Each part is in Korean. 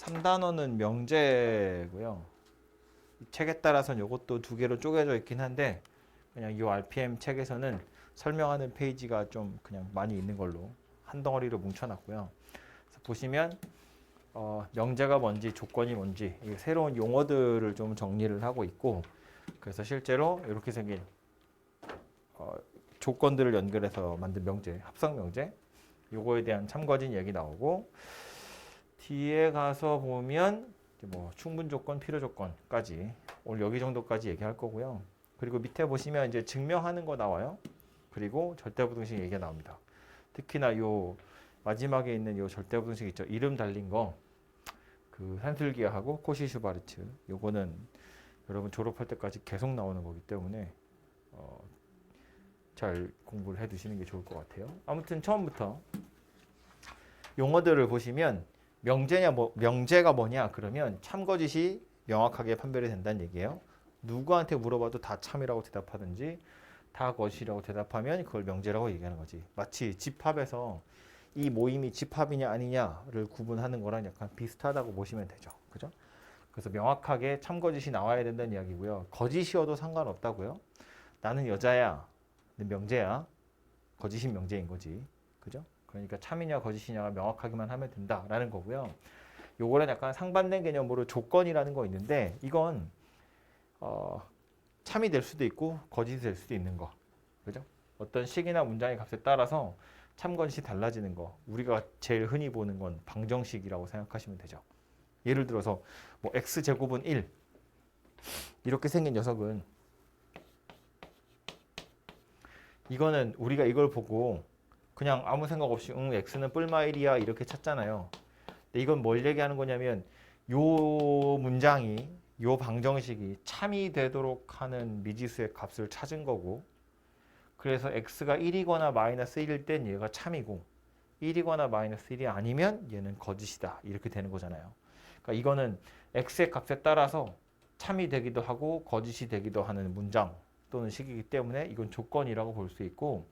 3단원은 명제고요. 이 책에 따라서는 이것도 두 개로 쪼개져 있긴 한데 그냥 이 RPM 책에서는 설명하는 페이지가 좀 그냥 많이 있는 걸로 한 덩어리로 뭉쳐놨고요. 그래서 보시면 명제가 뭔지 조건이 뭔지 새로운 용어들을 좀 정리를 하고 있고 그래서 실제로 이렇게 생긴 조건들을 연결해서 만든 명제, 합성 명제 요거에 대한 참고진 얘기 나오고 뒤에 가서 보면 뭐 충분 조건, 필요 조건까지 오늘 여기 정도까지 얘기할 거고요. 그리고 밑에 보시면 이제 증명하는 거 나와요. 그리고 절대부등식 얘기가 나옵니다. 특히나 요 마지막에 있는 요 절대부등식 있죠. 이름 달린 거, 그 산술기하고 코시-슈바르츠. 요거는 여러분 졸업할 때까지 계속 나오는 거기 때문에 잘 공부를 해두시는 게 좋을 것 같아요. 아무튼 처음부터 용어들을 보시면 명제가 뭐냐 그러면 참거짓이 명확하게 판별이 된다는 얘기예요. 누구한테 물어봐도 다 참이라고 대답하든지 다 거짓이라고 대답하면 그걸 명제라고 얘기하는 거지. 마치 집합에서 이 모임이 집합이냐 아니냐를 구분하는 거랑 약간 비슷하다고 보시면 되죠. 그죠? 그래서 명확하게 참거짓이 나와야 된다는 이야기고요. 거짓이어도 상관없다고요. 나는 여자야. 명제야. 거짓인 명제인 거지. 그죠? 그러니까 참이냐 거짓이냐가 명확하게만 하면 된다라는 거고요. 요거는 약간 상반된 개념으로 조건이라는 거 있는데 이건 참이 될 수도 있고 거짓이 될 수도 있는 거. 그죠? 어떤 식이나 문장의 값에 따라서 참 거짓이 달라지는 거. 우리가 제일 흔히 보는 건 방정식이라고 생각하시면 되죠. 예를 들어서 뭐 x제곱은 1 이렇게 생긴 녀석은 이거는 우리가 이걸 보고 그냥 아무 생각 없이 x는 뿔마 1이야 이렇게 찾잖아요. 근데 이건 뭘 얘기하는 거냐면 요 문장이 요 방정식이 참이 되도록 하는 미지수의 값을 찾은 거고 그래서 x가 1이거나 마이너스 1일 땐 얘가 참이고 1이거나 마이너스 1이 아니면 얘는 거짓이다 이렇게 되는 거잖아요. 그러니까 이거는 x의 값에 따라서 참이 되기도 하고 거짓이 되기도 하는 문장 또는 식이기 때문에 이건 조건이라고 볼 수 있고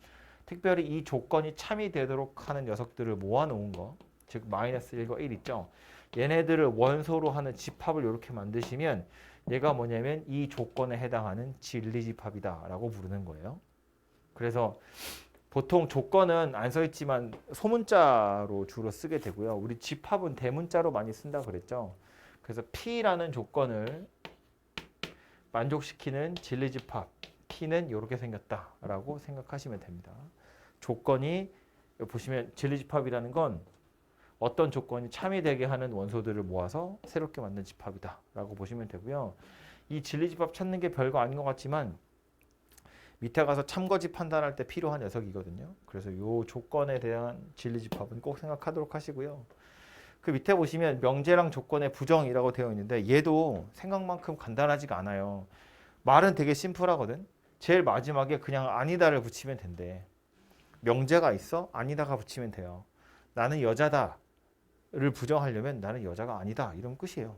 특별히 이 조건이 참이 되도록 하는 녀석들을 모아놓은 거 즉 마이너스 1과 1 있죠. 얘네들을 원소로 하는 집합을 이렇게 만드시면 얘가 뭐냐면 이 조건에 해당하는 진리집합이다 라고 부르는 거예요. 그래서 보통 조건은 안 써있지만 소문자로 주로 쓰게 되고요. 우리 집합은 대문자로 많이 쓴다 그랬죠. 그래서 P라는 조건을 만족시키는 진리집합 P는 이렇게 생겼다라고 생각하시면 됩니다. 조건이 보시면 진리집합이라는 건 어떤 조건이 참이 되게 하는 원소들을 모아서 새롭게 만든 집합이다라고 보시면 되고요. 이 진리집합 찾는 게 별거 아닌 것 같지만 밑에 가서 참거짓 판단할 때 필요한 녀석이거든요. 그래서 이 조건에 대한 진리집합은 꼭 생각하도록 하시고요. 그 밑에 보시면 명제랑 조건의 부정이라고 되어 있는데 얘도 생각만큼 간단하지가 않아요. 말은 되게 심플하거든. 제일 마지막에 그냥 아니다를 붙이면 된대. 명제가 있어? 아니다가 붙이면 돼요. 나는 여자다를 부정하려면 나는 여자가 아니다. 이러면 끝이에요.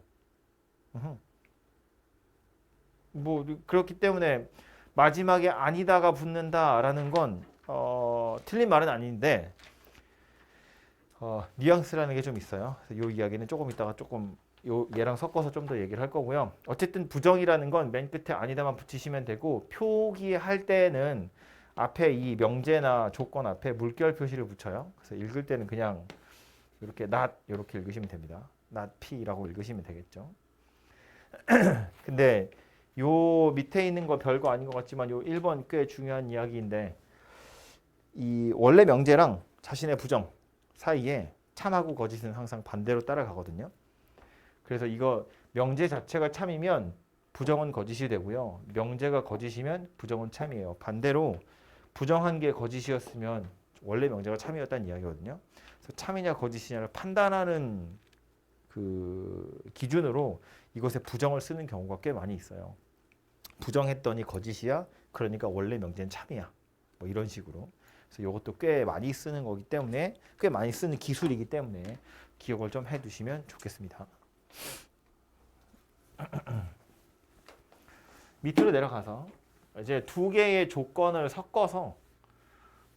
뭐 그렇기 때문에 마지막에 아니다가 붙는다라는 건 틀린 말은 아닌데 뉘앙스라는 게 좀 있어요. 그래서 이 이야기는 조금 이따가 조금 얘랑 섞어서 좀 더 얘기를 할 거고요. 어쨌든 부정이라는 건 맨 끝에 아니다만 붙이시면 되고 표기할 때는 앞에 이 명제나 조건 앞에 물결 표시를 붙여요. 그래서 읽을 때는 그냥 이렇게 not 이렇게 읽으시면 됩니다. not P라고 읽으시면 되겠죠. 근데 요 밑에 있는 거 별거 아닌 것 같지만 요 1번 꽤 중요한 이야기인데 이 원래 명제랑 자신의 부정 사이에 참하고 거짓은 항상 반대로 따라가거든요. 그래서 이거 명제 자체가 참이면 부정은 거짓이 되고요. 명제가 거짓이면 부정은 참이에요. 반대로 부정한 게 거짓이었으면 원래 명제가 참이었다는 이야기거든요. 그래서 참이냐 거짓이냐를 판단하는 그 기준으로 이것에 부정을 쓰는 경우가 꽤 많이 있어요. 부정했더니 거짓이야. 그러니까 원래 명제는 참이야. 뭐 이런 식으로. 그래서 이것도 꽤 많이 쓰는 거기 때문에 꽤 많이 쓰는 기술이기 때문에 기억을 좀 해두시면 좋겠습니다. 밑으로 내려가서 이제 두 개의 조건을 섞어서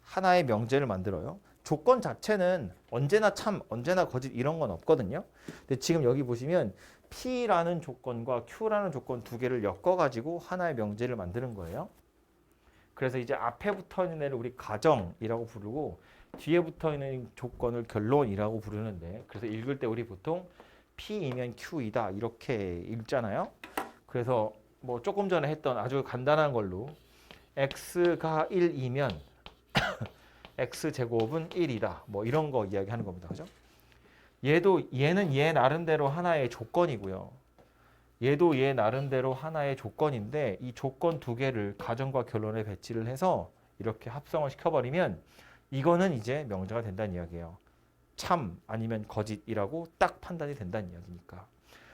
하나의 명제를 만들어요. 조건 자체는 언제나 참, 언제나 거짓 이런 건 없거든요. 근데 지금 여기 보시면 P라는 조건과 Q라는 조건 두 개를 엮어가지고 하나의 명제를 만드는 거예요. 그래서 이제 앞에 붙어 있는 애를 우리 가정이라고 부르고 뒤에 붙어 있는 조건을 결론이라고 부르는데, 그래서 읽을 때 우리 보통 P이면 Q이다 이렇게 읽잖아요. 그래서 뭐 조금 전에 했던 아주 간단한 걸로 x가 1이면 x제곱은 1이다. 뭐 이런 거 이야기하는 겁니다. 그죠? 얘는 얘 나름대로 하나의 조건이고요. 얘도 얘 나름대로 하나의 조건인데 이 조건 두 개를 가정과 결론에 배치를 해서 이렇게 합성을 시켜버리면 이거는 이제 명제가 된다는 이야기예요. 참 아니면 거짓이라고 딱 판단이 된다는 이야기니까.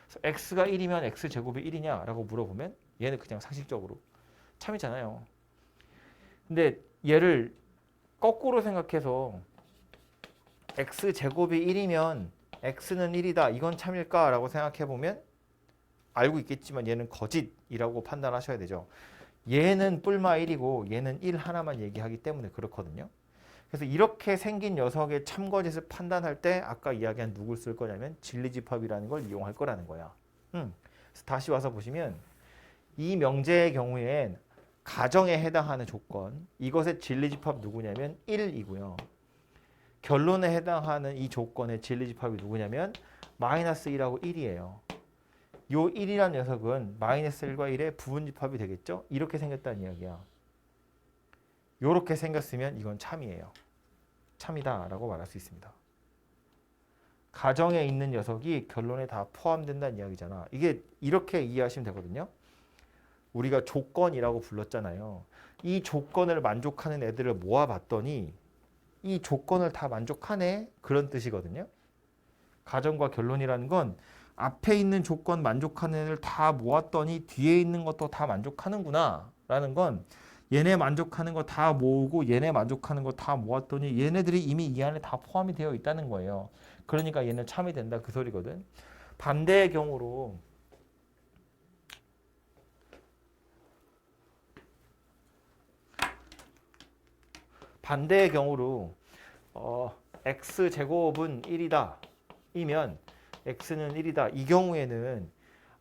그래서 x가 1이면 x제곱이 1이냐라고 물어보면 얘는 그냥 상식적으로 참이잖아요. 근데 얘를 거꾸로 생각해서 x제곱이 1이면 x는 1이다. 이건 참일까라고 생각해보면 알고 있겠지만 얘는 거짓이라고 판단하셔야 되죠. 얘는 뿔마 1이고 얘는 1 하나만 얘기하기 때문에 그렇거든요. 그래서 이렇게 생긴 녀석의 참거짓을 판단할 때 아까 이야기한 누굴 쓸 거냐면 진리집합이라는 걸 이용할 거라는 거야. 그래서 다시 와서 보시면 이 명제의 경우엔 가정에 해당하는 조건, 이것의 진리집합 누구냐면 1이고요. 결론에 해당하는 이 조건의 진리집합이 누구냐면 마이너스 1하고 1이에요. 요 1이라는 녀석은 마이너스 1과 1의 부분집합이 되겠죠? 이렇게 생겼다는 이야기야. 이렇게 생겼으면 이건 참이에요. 참이다 라고 말할 수 있습니다. 가정에 있는 녀석이 결론에 다 포함된다는 이야기잖아. 이게 이렇게 이해하시면 되거든요. 우리가 조건이라고 불렀잖아요. 이 조건을 만족하는 애들을 모아봤더니 이 조건을 다 만족하네? 그런 뜻이거든요. 가정과 결론이라는 건 앞에 있는 조건 만족하는 애들 다 모았더니 뒤에 있는 것도 다 만족하는구나 라는 건 얘네 만족하는 거 다 모으고 얘네 만족하는 거 다 모았더니 얘네들이 이미 이 안에 다 포함이 되어 있다는 거예요. 그러니까 얘는 참이 된다 그 소리거든. 반대의 경우로 x제곱은 1이다 이면 x는 1이다. 이 경우에는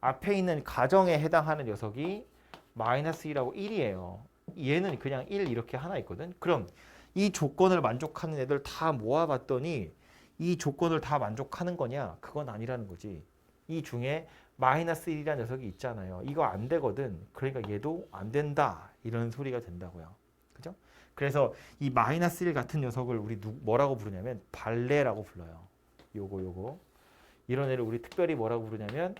앞에 있는 가정에 해당하는 녀석이 마이너스 1하고 1이에요. 얘는 그냥 1 이렇게 하나 있거든. 그럼 이 조건을 만족하는 애들 다 모아봤더니 이 조건을 다 만족하는 거냐? 그건 아니라는 거지. 이 중에 마이너스 1이라는 녀석이 있잖아요. 이거 안 되거든. 그러니까 얘도 안 된다. 이런 소리가 된다고요. 그죠? 그래서 이 마이너스 1 같은 녀석을 우리 뭐라고 부르냐면 발레라고 불러요. 요거. 이런 애를 우리 특별히 뭐라고 부르냐면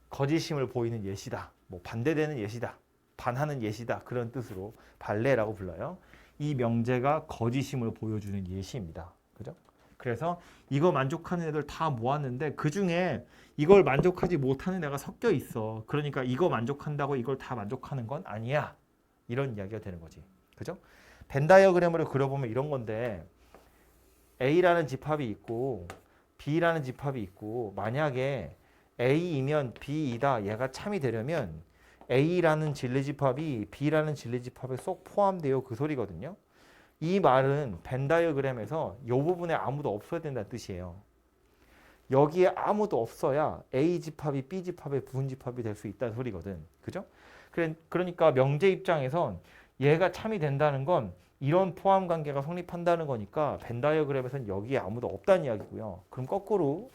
거짓임을 보이는 예시다. 뭐 반대되는 예시다. 반하는 예시다. 그런 뜻으로 발레라고 불러요. 이 명제가 거짓임을 보여주는 예시입니다. 그죠? 그래서 이거 만족하는 애들 다 모았는데 그중에 이걸 만족하지 못하는 애가 섞여 있어. 그러니까 이거 만족한다고 이걸 다 만족하는 건 아니야. 이런 이야기가 되는 거지. 그죠? 벤 다이어그램으로 그려보면 이런 건데 A라는 집합이 있고 B라는 집합이 있고 만약에 A이면 B이다. 얘가 참이 되려면 A라는 진리집합이 B라는 진리집합에 쏙 포함돼요. 그 소리거든요. 이 말은 벤 다이어그램에서 이 부분에 아무도 없어야 된다는 뜻이에요. 여기에 아무도 없어야 A 집합이 B 집합의 부분 집합이 될 수 있다는 소리거든. 그죠? 그러니까 명제 입장에선 얘가 참이 된다는 건 이런 포함 관계가 성립한다는 거니까 벤 다이어그램에선 여기에 아무도 없다는 이야기고요. 그럼 거꾸로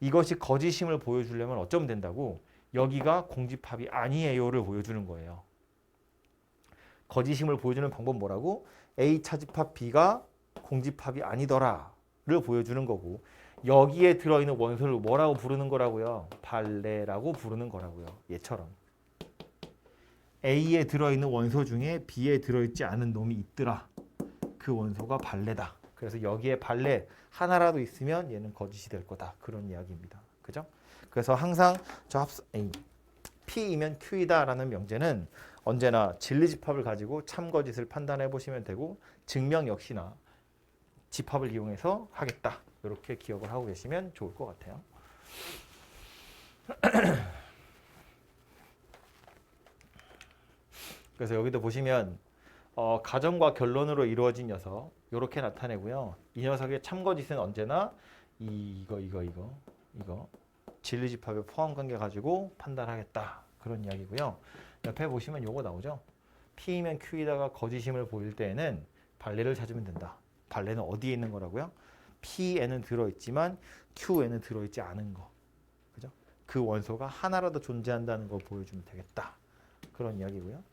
이것이 거짓임을 보여주려면 어쩌면 된다고? 여기가 공집합이 아니에요를 보여주는 거예요. 거짓임을 보여주는 방법 뭐라고? A 차집합 B가 공집합이 아니더라를 보여주는 거고 여기에 들어있는 원소를 뭐라고 부르는 거라고요? 발레라고 부르는 거라고요. 얘처럼. A에 들어있는 원소 중에 B에 들어있지 않은 놈이 있더라. 그 원소가 발레다. 그래서 여기에 발레 하나라도 있으면 얘는 거짓이 될 거다. 그런 이야기입니다. 그죠? 그래서 항상 P이면 Q이다라는 명제는 언제나 진리집합을 가지고 참거짓을 판단해 보시면 되고 증명 역시나 집합을 이용해서 하겠다. 이렇게 기억을 하고 계시면 좋을 것 같아요. 그래서 여기도 보시면 가정과 결론으로 이루어진 녀석 이렇게 나타내고요. 이 녀석의 참거짓은 언제나 이거 진리집합의 포함관계 가지고 판단하겠다 그런 이야기고요. 옆에 보시면 요거 나오죠. P이면 Q이다가 거짓임을 보일 때에는 발레를 찾으면 된다. 발레는 어디에 있는 거라고요? P에는 들어있지만 Q에는 들어있지 않은 거. 그죠? 그 원소가 하나라도 존재한다는 걸 보여주면 되겠다. 그런 이야기고요.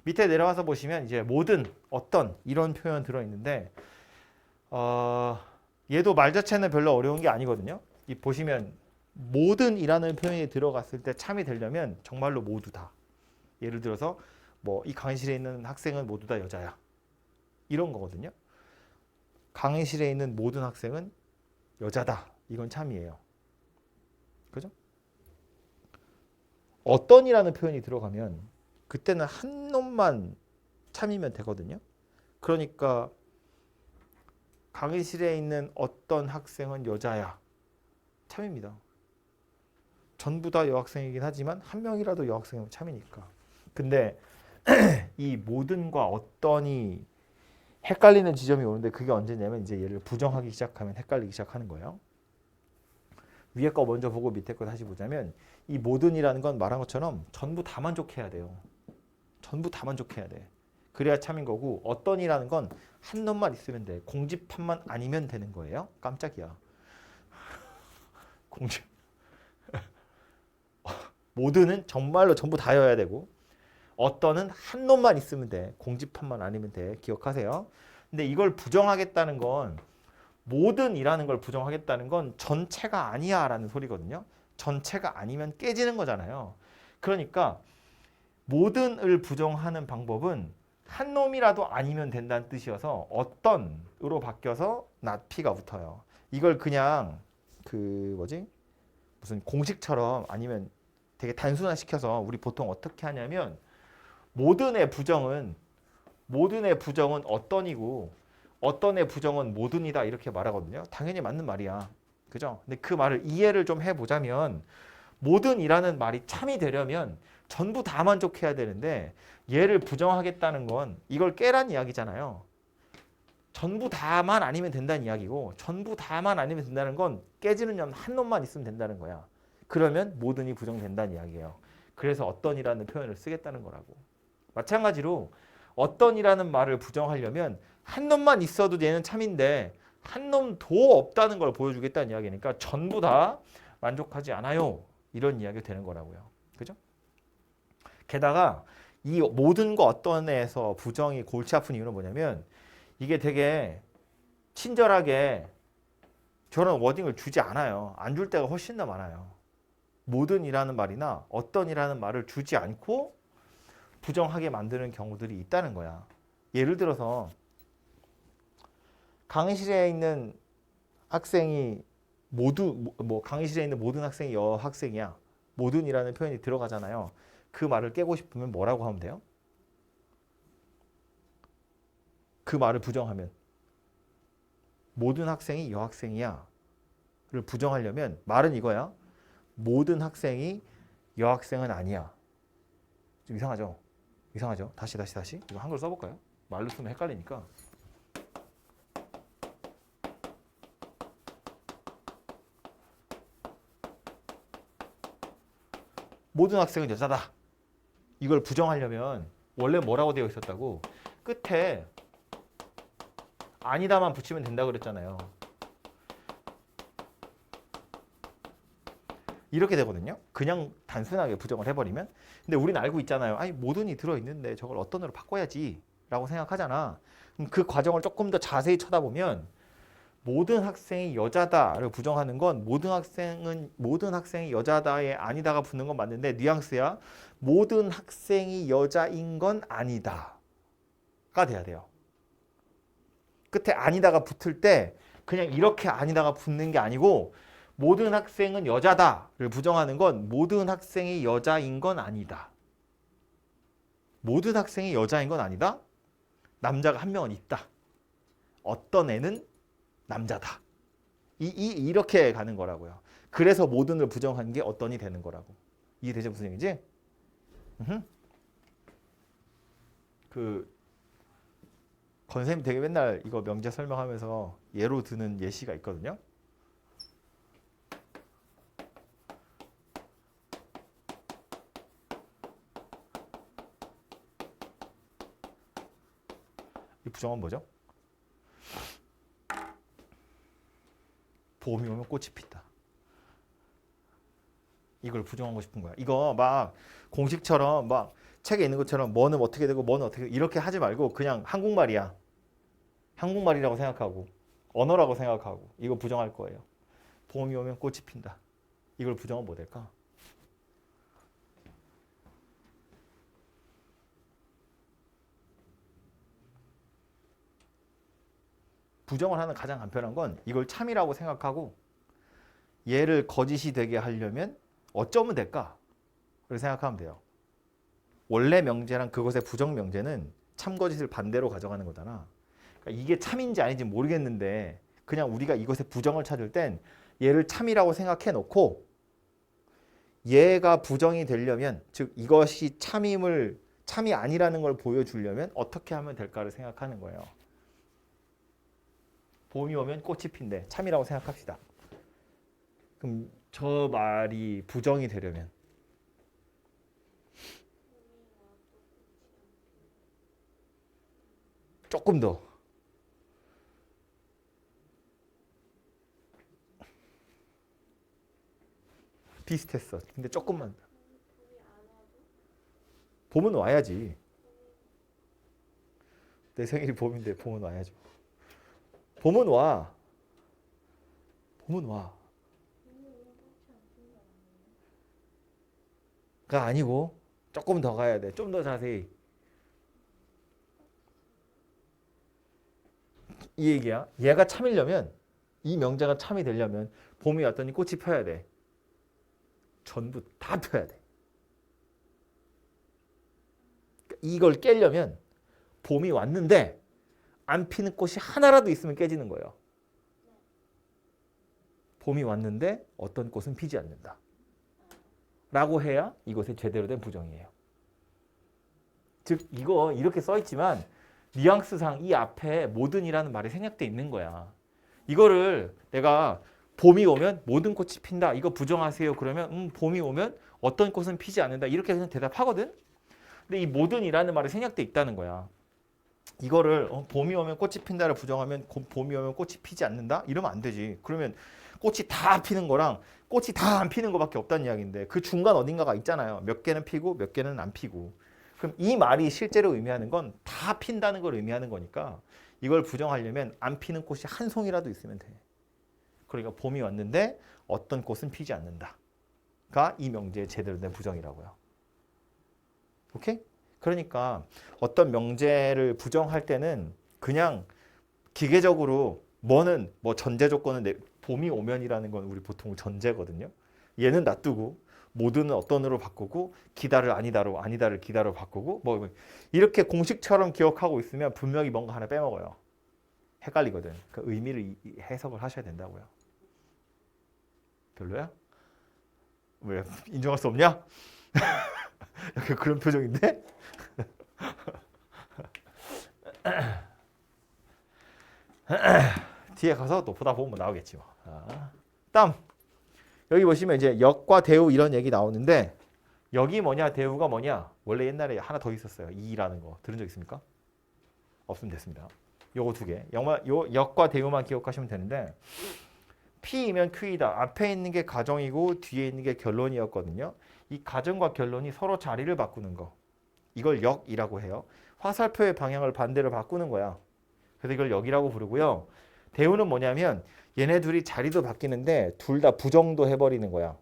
밑에 내려와서 보시면 이제 모든 어떤 이런 표현 들어있는데 얘도 말 자체는 별로 어려운 게 아니거든요. 이 보시면 모든이라는 표현이 들어갔을 때 참이 되려면 정말로 모두 다. 예를 들어서 뭐 이 강의실에 있는 학생은 모두 다 여자야. 이런 거거든요. 강의실에 있는 모든 학생은 여자다. 이건 참이에요. 그죠? 어떤이라는 표현이 들어가면 그때는 한 놈만 참이면 되거든요. 그러니까 강의실에 있는 어떤 학생은 여자야. 참입니다. 전부 다 여학생이긴 하지만 한 명이라도 여학생이면 참이니까. 근데 이 모든과 어떤이 헷갈리는 지점이 오는데 그게 언제냐면 이제 얘를 부정하기 시작하면 헷갈리기 시작하는 거예요. 위에 거 먼저 보고 밑에 거 다시 보자면 이 모든이라는 건 말한 것처럼 전부 다 만족해야 돼요. 전부 다 만족해야 돼. 그래야 참인 거고 어떤이라는 건 한 놈만 있으면 돼. 공집합만 아니면 되는 거예요. 깜짝이야. 공집. 모든은 정말로 전부 다여야 되고 어떤은 한 놈만 있으면 돼. 공집합만 아니면 돼. 기억하세요. 근데 이걸 부정하겠다는 건 모든이라는 걸 부정하겠다는 건 전체가 아니야 라는 소리거든요. 전체가 아니면 깨지는 거잖아요. 그러니까 모든을 부정하는 방법은 한 놈이라도 아니면 된다는 뜻이어서 어떤으로 바뀌어서 not P가 붙어요. 이걸 그냥 무슨 공식처럼 아니면 되게 단순화시켜서 우리 보통 어떻게 하냐면 모든의 부정은 어떤이고 어떤의 부정은 모든이다 이렇게 말하거든요. 당연히 맞는 말이야. 그죠? 근데 그 말을 이해를 좀 해보자면 모든이라는 말이 참이 되려면 전부 다 만족해야 되는데 얘를 부정하겠다는 건 이걸 깨란 이야기잖아요. 전부 다만 아니면 된다는 이야기고 전부 다만 아니면 된다는 건 깨지는 점 한 놈만 있으면 된다는 거야. 그러면 모든이 부정된다는 이야기예요. 그래서 어떤이라는 표현을 쓰겠다는 거라고. 마찬가지로 어떤이라는 말을 부정하려면 한 놈만 있어도 얘는 참인데 한 놈도 없다는 걸 보여주겠다는 이야기니까 전부 다 만족하지 않아요. 이런 이야기가 되는 거라고요. 그죠? 게다가 이 모든과 어떤에서 부정이 골치 아픈 이유는 뭐냐면 이게 되게 친절하게 저런 워딩을 주지 않아요. 안 줄 때가 훨씬 더 많아요. 모든이라는 말이나 어떤이라는 말을 주지 않고 부정하게 만드는 경우들이 있다는 거야. 예를 들어서 강의실에 있는 학생이 강의실에 있는 모든 학생이 여학생이야. 모든이라는 표현이 들어가잖아요. 그 말을 깨고 싶으면 뭐라고 하면 돼요? 그 말을 부정하면 모든 학생이 여학생이야 를 부정하려면 말은 이거야. 모든 학생이 여학생은 아니야. 좀 이상하죠? 이상하죠? 다시 이거 한글 써볼까요? 말로 쓰면 헷갈리니까. 모든 학생은 여자다. 이걸 부정하려면 원래 뭐라고 되어 있었다고? 끝에 아니다만 붙이면 된다고 그랬잖아요. 이렇게 되거든요. 그냥 단순하게 부정을 해버리면. 근데 우리는 알고 있잖아요. 아니 모든이 들어있는데 저걸 어떤으로 바꿔야지 라고 생각하잖아. 그럼 그 과정을 조금 더 자세히 쳐다보면 모든 학생이 여자다를 부정하는 건 모든 학생이 여자다에 아니다가 붙는 건 맞는데 뉘앙스야. 모든 학생이 여자인 건 아니다가 돼야 돼요. 끝에 아니다가 붙을 때 그냥 이렇게 아니다가 붙는 게 아니고 모든 학생은 여자다를 부정하는 건 모든 학생이 여자인 건 아니다. 모든 학생이 여자인 건 아니다. 남자가 한 명은 있다. 어떤 애는 남자다. 이렇게 가는 거라고요. 그래서 모든을 부정한 게 어떤이 되는 거라고. 이해되죠? 무슨 얘기지? 건쌤이 되게 맨날 이거 명제 설명하면서 예로 드는 예시가 있거든요. 이 부정은 뭐죠? 봄이 오면 꽃이 핀다. 이걸 부정하고 싶은 거야. 이거 막 공식처럼 막 책에 있는 것처럼 뭐는 어떻게 되고 뭐는 어떻게 이렇게 하지 말고 그냥 한국말이야. 한국말이라고 생각하고 언어라고 생각하고 이거 부정할 거예요. 봄이 오면 꽃이 핀다. 이걸 부정은 뭐 될까? 부정을 하는 가장 간편한 건 이걸 참이라고 생각하고 얘를 거짓이 되게 하려면 어쩌면 될까? 그렇게 생각하면 돼요. 원래 명제랑 그것의 부정 명제는 참거짓을 반대로 가져가는 거잖아. 그러니까 이게 참인지 아닌지 모르겠는데 그냥 우리가 이것의 부정을 찾을 땐 얘를 참이라고 생각해 놓고 얘가 부정이 되려면 즉 이것이 참이 아니라는 걸 보여주려면 어떻게 하면 될까를 생각하는 거예요. 봄이 오면 꽃이 핀대. 참이라고 생각합시다. 그럼 저 말이 부정이 되려면 조금 더 비슷했어. 근데 조금만 봄은 와야지. 내 생일이 봄인데 봄은 와야지. 봄은 와. 봄은 와. 가 아니고 조금 더 가야 돼. 좀 더 자세히. 이 얘기야. 얘가 참이려면 이 명제가 참이 되려면 봄이 왔더니 꽃이 펴야 돼. 전부 다 펴야 돼. 이걸 깨려면 봄이 왔는데 안 피는 꽃이 하나라도 있으면 깨지는 거예요. 봄이 왔는데 어떤 꽃은 피지 않는다. 라고 해야 이것이 제대로 된 부정이에요. 즉 이거 이렇게 써 있지만 뉘앙스상 이 앞에 모든이라는 말이 생략돼 있는 거야. 이거를 내가 봄이 오면 모든 꽃이 핀다. 이거 부정하세요. 그러면 봄이 오면 어떤 꽃은 피지 않는다. 이렇게 그냥 대답하거든. 근데 이 모든이라는 말이 생략돼 있다는 거야. 이거를 봄이 오면 꽃이 핀다를 부정하면 봄이 오면 꽃이 피지 않는다? 이러면 안 되지. 그러면 꽃이 다 피는 거랑 꽃이 다 안 피는 거밖에 없다는 이야기인데 그 중간 어딘가가 있잖아요. 몇 개는 피고 몇 개는 안 피고. 그럼 이 말이 실제로 의미하는 건 다 핀다는 걸 의미하는 거니까 이걸 부정하려면 안 피는 꽃이 한 송이라도 있으면 돼. 그러니까 봄이 왔는데 어떤 꽃은 피지 않는다가 이 명제의 제대로 된 부정이라고요. 오케이? 그러니까 어떤 명제를 부정할 때는 그냥 기계적으로 뭐는 뭐 전제 조건은 봄이 오면이라는 건 우리 보통 전제거든요. 얘는 놔두고 모두는 어떤으로 바꾸고 기다를 아니다로 아니다를 기다로 바꾸고 뭐 이렇게 공식처럼 기억하고 있으면 분명히 뭔가 하나 빼먹어요. 헷갈리거든. 그 의미를 해석을 하셔야 된다고요. 별로야? 왜 인정할 수 없냐? 약간 그런 표정인데? 뒤에 가서 또 보다 보면 나오겠지 뭐. 다음 여기 보시면 이제 역과 대우 이런 얘기 나오는데 역이 뭐냐 대우가 뭐냐 원래 옛날에 하나 더 있었어요. 이라는 거 들은 적 있습니까? 없으면 됐습니다. 요거 두 개. 요 역과 대우만 기억하시면 되는데 P이면 Q이다. 앞에 있는 게 가정이고 뒤에 있는 게 결론이었거든요. 이 가정과 결론이 서로 자리를 바꾸는 거. 이걸 역이라고 해요. 화살표의 방향을 반대로 바꾸는 거야. 그래서 이걸 역이라고 부르고요. 대우는 뭐냐면 얘네 둘이 자리도 바뀌는데 둘 다 부정도 해버리는 거야.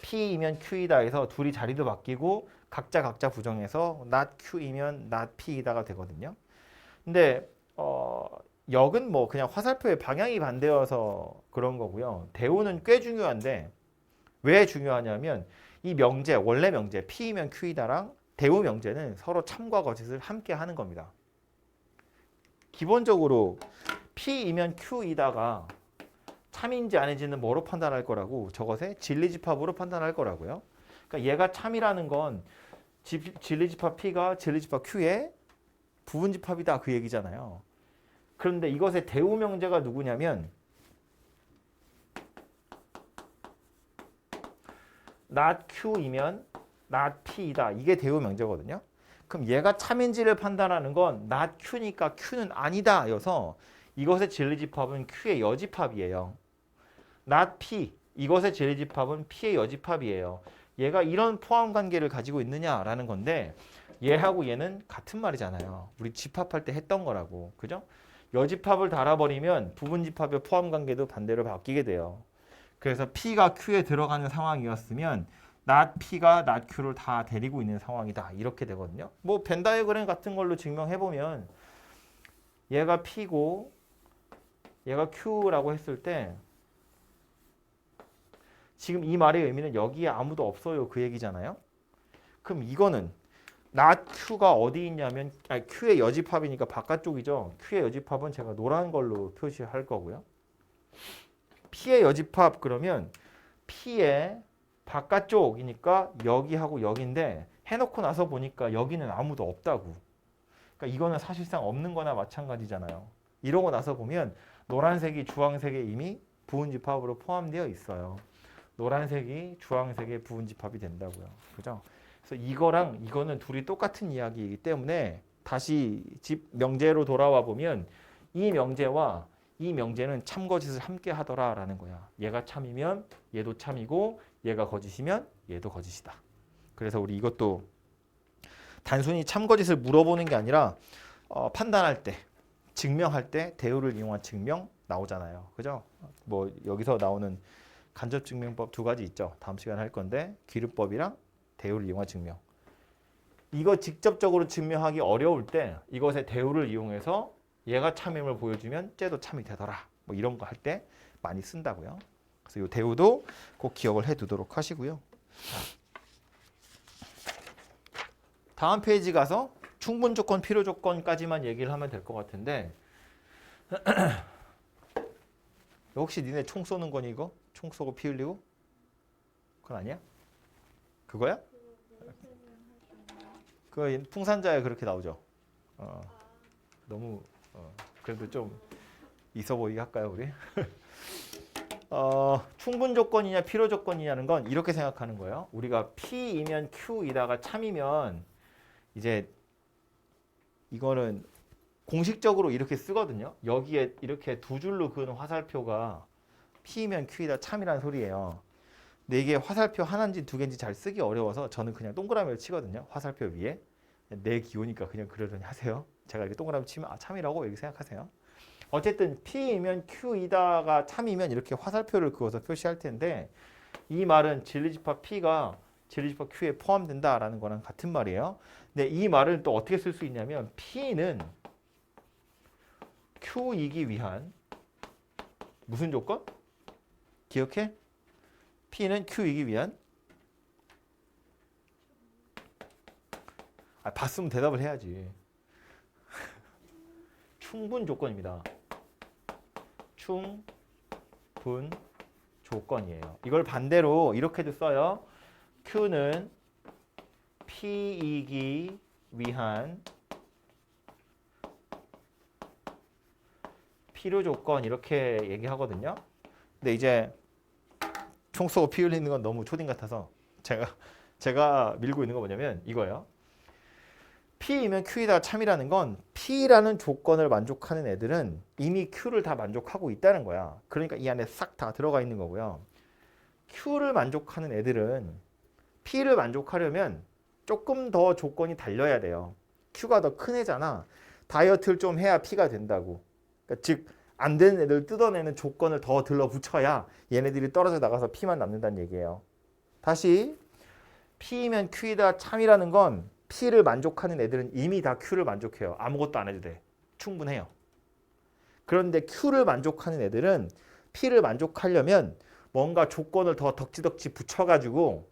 P이면 Q이다 해서 둘이 자리도 바뀌고 각자 부정해서 not Q이면 not P이다가 되거든요. 근데 역은 뭐 그냥 화살표의 방향이 반대여서 그런 거고요. 대우는 꽤 중요한데 왜 중요하냐면 이 명제, 원래 명제 P이면 Q이다랑 대우 명제는 서로 참과 거짓을 함께 하는 겁니다. 기본적으로 P이면 Q이다가 참인지 아닌지는 뭐로 판단할 거라고 저것의 진리집합으로 판단할 거라고요. 그러니까 얘가 참이라는 건 진리집합 P가 진리집합 Q의 부분집합이다 그 얘기잖아요. 그런데 이것의 대우 명제가 누구냐면 not Q이면 not P이다. 이게 대우 명제거든요. 그럼 얘가 참인지를 판단하는 건 not Q니까 Q는 아니다 여서 이것의 진리집합은 Q의 여집합이에요. not P. 이것의 진리집합은 P의 여집합이에요. 얘가 이런 포함 관계를 가지고 있느냐라는 건데 얘하고 얘는 같은 말이잖아요. 우리 집합할 때 했던 거라고. 그죠? 여집합을 달아버리면 부분집합의 포함 관계도 반대로 바뀌게 돼요. 그래서 P가 Q에 들어가는 상황이었으면 not P가 not Q를 다 데리고 있는 상황이다. 이렇게 되거든요. 뭐 벤 다이어그램 같은 걸로 증명해보면 얘가 P고 얘가 Q라고 했을 때 지금 이 말의 의미는 여기에 아무도 없어요. 그 얘기잖아요. 그럼 이거는 not Q가 어디 있냐면 Q의 여집합이니까 바깥쪽이죠. Q의 여집합은 제가 노란 걸로 표시할 거고요. P의 여집합 그러면 P의 바깥쪽이니까 여기하고 여기인데 해놓고 나서 보니까 여기는 아무도 없다고. 그러니까 이거는 사실상 없는 거나 마찬가지잖아요. 이러고 나서 보면 노란색이 주황색에 이미 부분집합으로 포함되어 있어요. 노란색이 주황색의 부분집합이 된다고요. 그죠? 그래서 이거랑 이거는 둘이 똑같은 이야기이기 때문에 다시 집 명제로 돌아와 보면 이 명제와 이 명제는 참거짓을 함께 하더라라는 거야. 얘가 참이면 얘도 참이고 얘가 거짓이면 얘도 거짓이다. 그래서 우리 이것도 단순히 참거짓을 물어보는 게 아니라 판단할 때, 증명할 때 대우를 이용한 증명 나오잖아요. 그죠? 뭐 여기서 나오는 간접증명법 두 가지 있죠. 다음 시간에 할 건데 기르법이랑 대우를 이용한 증명. 이거 직접적으로 증명하기 어려울 때 이것의 대우를 이용해서 얘가 참임을 보여주면 쟤도 참이 되더라. 뭐 이런 거 할 때 많이 쓴다고요. 그래서 이 대우도 꼭 기억을 해두도록 하시고요. 다음 페이지 가서 충분 조건, 필요 조건까지만 얘기를 하면 될 것 같은데 혹시 니네 총 쏘는 거니 이거? 총 쏘고 피 흘리고? 그건 아니야? 그거야? 그 풍산자에 그렇게 나오죠. 너무 그래도 좀 있어 보이게 할까요 우리? 충분 조건이냐 필요 조건이냐는 건 이렇게 생각하는 거예요. 우리가 P이면 Q이다가 참이면 이제 이거는 공식적으로 이렇게 쓰거든요. 여기에 이렇게 두 줄로 그은 화살표가 P이면 Q이다 참이라는 소리예요. 근데 이게 화살표 하나인지 두 개인지 잘 쓰기 어려워서 저는 그냥 동그라미를 치거든요. 화살표 위에. 내 기호니까 그냥 그러려니 하세요. 제가 이렇게 동그라미 치면 참이라고 이렇게 생각하세요. 어쨌든 P이면 Q이다가 참이면 이렇게 화살표를 그어서 표시할 텐데 이 말은 진리집합 P가 진리집합 Q에 포함된다라는 거랑 같은 말이에요. 근데 이 말을 또 어떻게 쓸 수 있냐면 P는 Q이기 위한 무슨 조건? 기억해? P는 Q이기 위한 봤으면 대답을 해야지. 충분 조건입니다. 충분 조건이에요. 이걸 반대로 이렇게도 써요. Q는 P이기 위한 필요 조건 이렇게 얘기하거든요. 근데 이제 총 쏘고 피 흘리는 건 너무 초딩 같아서 제가 밀고 있는 거 뭐냐면 이거예요. P이면 Q이다 참이라는 건 P라는 조건을 만족하는 애들은 이미 Q를 다 만족하고 있다는 거야. 그러니까 이 안에 싹 다 들어가 있는 거고요. Q를 만족하는 애들은 P를 만족하려면 조금 더 조건이 달려야 돼요. Q가 더 큰 애잖아. 다이어트를 좀 해야 P가 된다고. 그러니까 즉 안 되는 애들 뜯어내는 조건을 더 들러붙여야 얘네들이 떨어져 나가서 P만 남는다는 얘기예요. 다시 P이면 Q이다 참이라는 건 P를 만족하는 애들은 이미 다 Q를 만족해요. 아무것도 안 해도 돼. 충분해요. 그런데 Q를 만족하는 애들은 P를 만족하려면 뭔가 조건을 더 덕지덕지 붙여가지고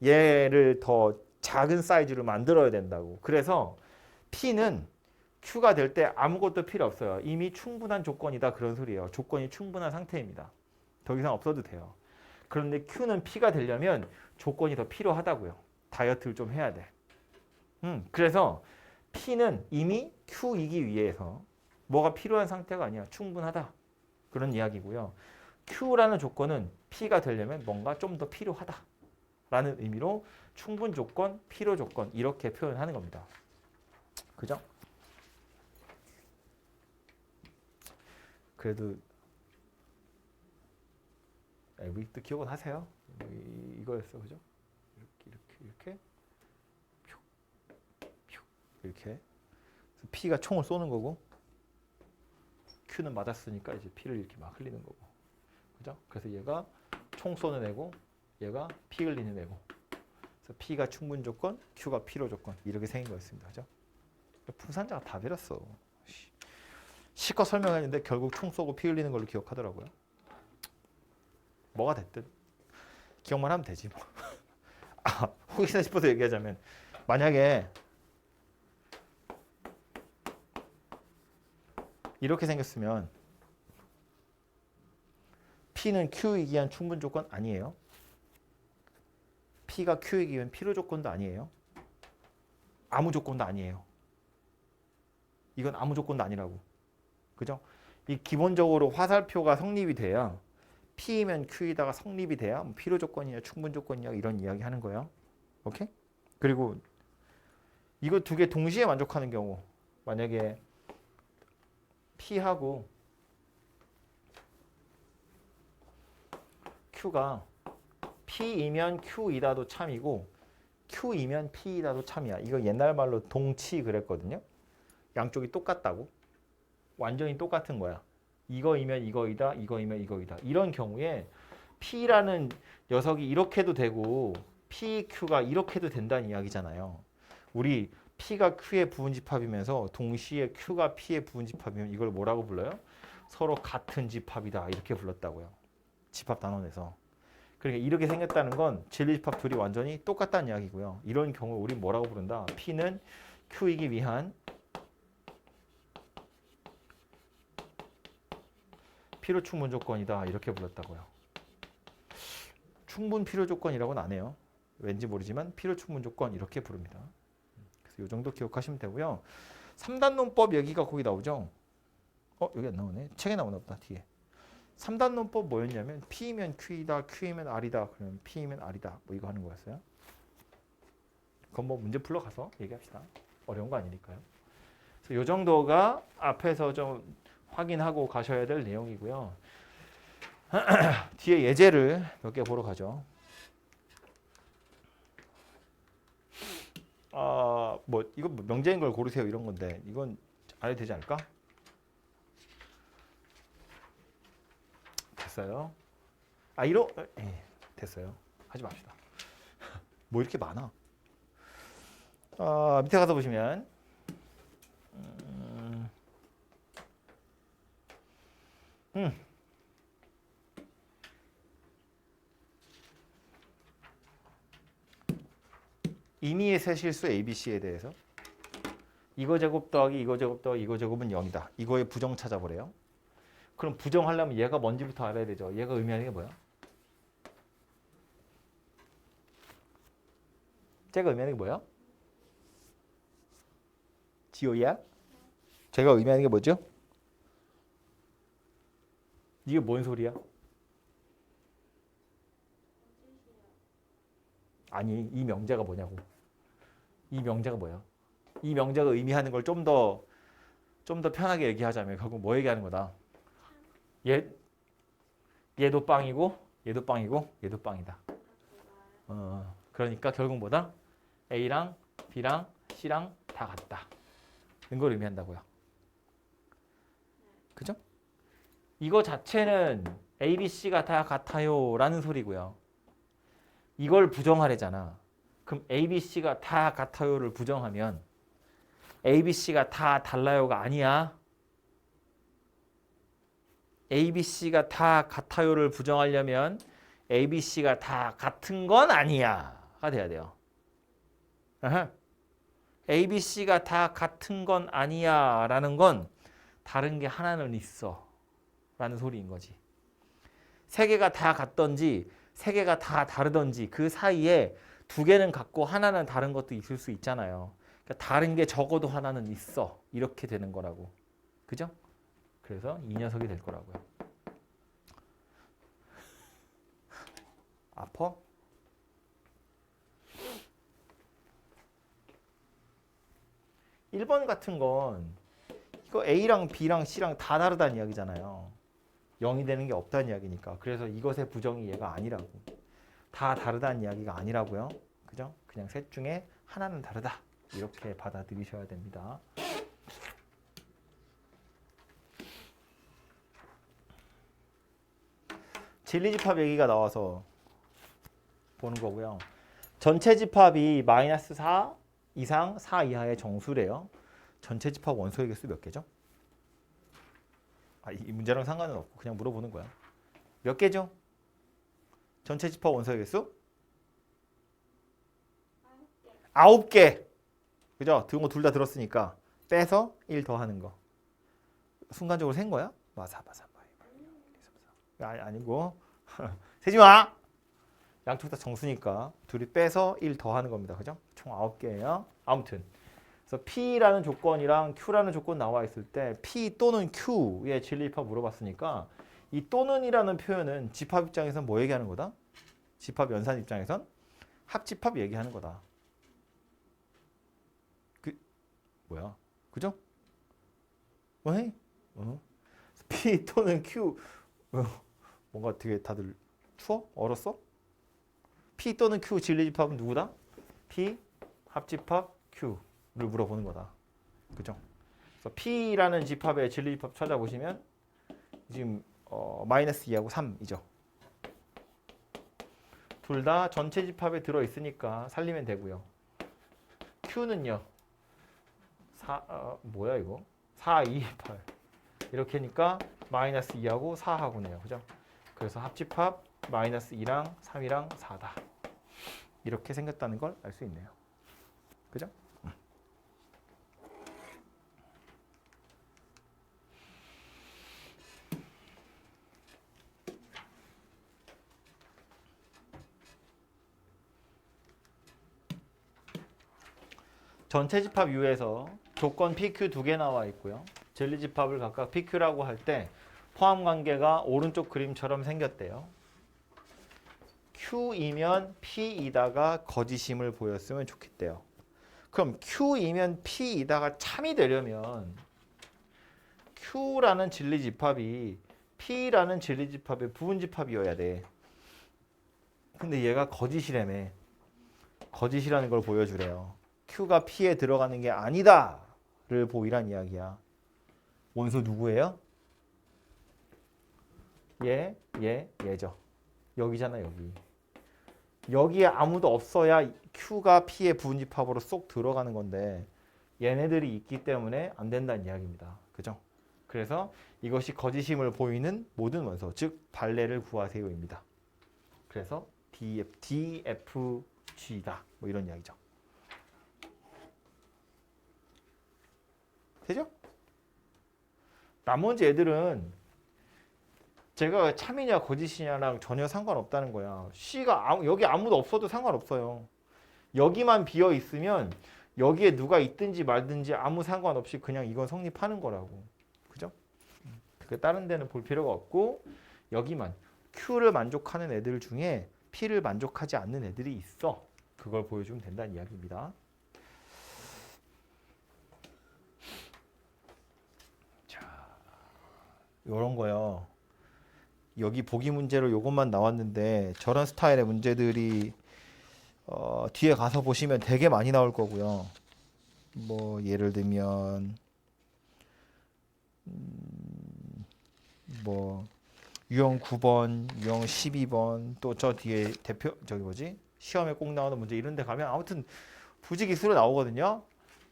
얘를 더 작은 사이즈로 만들어야 된다고. 그래서 P는 Q가 될 때 아무것도 필요 없어요. 이미 충분한 조건이다 그런 소리예요. 조건이 충분한 상태입니다. 더 이상 없어도 돼요. 그런데 Q는 P가 되려면 조건이 더 필요하다고요. 다이어트를 좀 해야 돼. 그래서 P는 이미 Q이기 위해서 뭐가 필요한 상태가 아니야. 충분하다. 그런 이야기고요. Q라는 조건은 P가 되려면 뭔가 좀 더 필요하다. 라는 의미로 충분 조건, 필요 조건 이렇게 표현하는 겁니다. 그죠? 그래도 우리도 기억은 하세요. 이거였어, 그죠? 이렇게 이렇게 P가 총을 쏘는 거고 Q는 맞았으니까 이제 P를 이렇게 막 흘리는 거고, 그죠? 그래서 얘가 총 쏘는 애고 얘가 피 흘리는 애고, 그래서 P가 충분 조건, Q가 필요 조건 이렇게 생긴 거였습니다, 그죠? 풍산자가 다 베렸어. 실컷 설명했는데 결국 총 쏘고 피 흘리는 걸로 기억하더라고요. 뭐가 됐든 기억만 하면 되지 뭐. 혹시나 싶어서 얘기하자면 만약에 이렇게 생겼으면 P는 Q이기 위한 충분 조건 아니에요. P가 Q이기 위한 필요 조건도 아니에요. 아무 조건도 아니에요. 이건 아무 조건도 아니라고. 그죠? 이 기본적으로 화살표가 성립이 돼야 P이면 Q이다가 성립이 돼야 뭐 필요 조건이냐 충분 조건이냐 이런 이야기 하는 거예요. 오케이? 그리고 이거 두 개 동시에 만족하는 경우, 만약에 P하고 Q가 P이면 Q이다도 참이고 Q이면 P이다도 참이야. 이거 옛날 말로 동치 그랬거든요. 양쪽이 똑같다고. 완전히 똑같은 거야. 이거이면 이거이다, 이거이면 이거이다. 이런 경우에 P라는 녀석이 이렇게도 되고 PQ가 이렇게도 된다는 이야기잖아요. 우리 P가 Q의 부분집합이면서 동시에 Q가 P의 부분집합이면 이걸 뭐라고 불러요? 서로 같은 집합이다 이렇게 불렀다고요. 집합 단원에서. 그러니까 이렇게 생겼다는 건 진리집합 둘이 완전히 똑같다는 이야기고요. 이런 경우 우리 뭐라고 부른다? P는 Q이기 위한 필요 충분 조건이다 이렇게 불렀다고요. 충분 필요 조건이라고는 안 해요. 왠지 모르지만 필요 충분 조건 이렇게 부릅니다. 그래서 이 정도 기억하시면 되고요. 3단 논법 얘기가 거기 나오죠. 여기 안 나오네. 책에 나오나 보다 뒤에. 3단 논법 뭐였냐면 P이면 Q이다, Q이면 R이다. 그러면 P이면 R이다. 뭐 이거 하는 거였어요. 그건 뭐 문제 풀러 가서 얘기합시다. 어려운 거 아니니까요. 그래서 이 정도가 앞에서 좀 확인하고 가셔야 될 내용이고요. 뒤에 예제를 몇 개 보러 가죠. 뭐 이거 명제인 걸 고르세요 이런 건데 이건 안 해도 되지 않을까? 됐어요. 됐어요. 하지 맙시다. 뭐 이렇게 많아? 밑에 가서 보시면 임의의 세 실수 ABC에 대해서 이거 제곱 더하기 이거 제곱 더하기 이거 제곱은 0이다. 이거의 부정 찾아보래요. 그럼 부정하려면 얘가 뭔지부터 알아야 되죠. 얘가 의미하는 게 뭐야? 제가 의미하는 게 뭐야? 지호야? 제가 의미하는 게 뭐죠? 이게 뭔 소리야? 아니, 이 명제가 뭐냐고. 이 명제가 뭐야? 이 명제가 의미하는 걸 좀 더 편하게 얘기하자면 결국 뭐 얘기하는 거다? 얘도 빵이고 얘도 빵이고 얘도 빵이다. 그러니까 결국 뭐다? A랑 B랑 C랑 다 같다. 이런 걸 의미한다고요. 그죠? 이거 자체는 A, B, C가 다 같아요 라는 소리고요. 이걸 부정하래잖아. 그럼 A, B, C가 다 같아요를 부정하면 A, B, C가 다 달라요가 아니야. A, B, C가 다 같아요를 부정하려면 A, B, C가 다 같은 건 아니야가 돼야 돼요. A, B, C가 다 같은 건 아니야 라는 건 다른 게 하나는 있어 라는 소리인 거지. 세 개가 다 같던지 세 개가 다 다르던지 그 사이에 두 개는 같고 하나는 다른 것도 있을 수 있잖아요. 그러니까 다른 게 적어도 하나는 있어. 이렇게 되는 거라고. 그죠? 그래서 이 녀석이 될 거라고요. 아파? 1번 같은 건 이거 A랑 B랑 C랑 다 다르다는 이야기잖아요. 0이 되는 게 없다는 이야기니까. 그래서 이것의 부정이 얘가 아니라고. 다 다르다는 이야기가 아니라고요. 그죠? 그냥 셋 중에 하나는 다르다. 이렇게 받아들이셔야 됩니다. 진리집합 얘기가 나와서 보는 거고요. 전체 집합이 마이너스 4 이상 4 이하의 정수래요. 전체 집합 원소의 개수 몇 개죠? 이 문제랑 상관은 없고 그냥 물어보는 거야. 몇 개죠? 전체 집합 원소의 개수? 9개. 그죠? 둘 다 들었으니까 빼서 1 더하는 거. 순간적으로 센 거야? 맞아. 아니고 세지 마. 양쪽 다 정수니까 둘이 빼서 1 더하는 겁니다. 그죠? 총 9개예요. 아무튼 그래서 P라는 조건이랑 Q라는 조건 나와 있을 때 P 또는 Q의 진리집합 물어봤으니까 이 또는이라는 표현은 집합 입장에선 뭐 얘기하는 거다? 집합 연산 입장에선 합집합 얘기하는 거다. 뭐야? 그죠? 왜? P 또는 Q 뭔가 되게 다들 추워? 얼었어? P 또는 Q 진리집합은 누구다? P 합집합 Q를 물어보는 거다. 그죠? 그래서 P라는 집합의 진리집합 찾아보시면 지금 마이너스 2하고 3이죠. 둘 다 전체 집합에 들어있으니까 살리면 되고요. Q는요. 뭐야 이거? 4, 2, 8 이렇게 하니까 마이너스 2하고 4하고네요. 그죠? 그래서 합집합 마이너스 2랑 3이랑 4다. 이렇게 생겼다는 걸 알 수 있네요. 그죠? 전체 집합 U에서 조건 PQ 2개 나와 있고요. 진리 집합을 각각 PQ라고 할 때 포함 관계가 오른쪽 그림처럼 생겼대요. Q이면 P이다가 거짓임을 보였으면 좋겠대요. 그럼 Q이면 P이다가 참이 되려면 Q라는 진리 집합이 P라는 진리 집합의 부분 집합이어야 돼. 근데 얘가 거짓이라며. 거짓이라는 걸 보여주래요. Q가 P에 들어가는 게 아니다를 보이란 이야기야. 원소 누구예요? 얘죠. 여기잖아, 여기. 여기에 아무도 없어야 Q가 P의 부분집합으로 쏙 들어가는 건데 얘네들이 있기 때문에 안 된다는 이야기입니다. 그죠? 그래서 이것이 거짓임을 보이는 모든 원소, 즉 발레를 구하세요입니다. 그래서 DFG다. 뭐 이런 이야기죠. 되죠? 나머지 애들은 제가 참이냐 거짓이냐랑 전혀 상관없다는 거야. C가 여기 아무도 없어도 상관없어요. 여기만 비어 있으면 여기에 누가 있든지 말든지 아무 상관없이 그냥 이건 성립하는 거라고. 그죠? 다른 데는 볼 필요가 없고 여기만 Q를 만족하는 애들 중에 P를 만족하지 않는 애들이 있어. 그걸 보여주면 된다는 이야기입니다. 요런 거요. 여기 보기 문제로 요것만 나왔는데 저런 스타일의 문제들이 뒤에 가서 보시면 되게 많이 나올 거고요. 뭐 예를 들면 뭐 유형 9번, 유형 12번 또 저 뒤에 대표 시험에 꼭 나오는 문제 이런 데 가면 아무튼 부지기수로 나오거든요.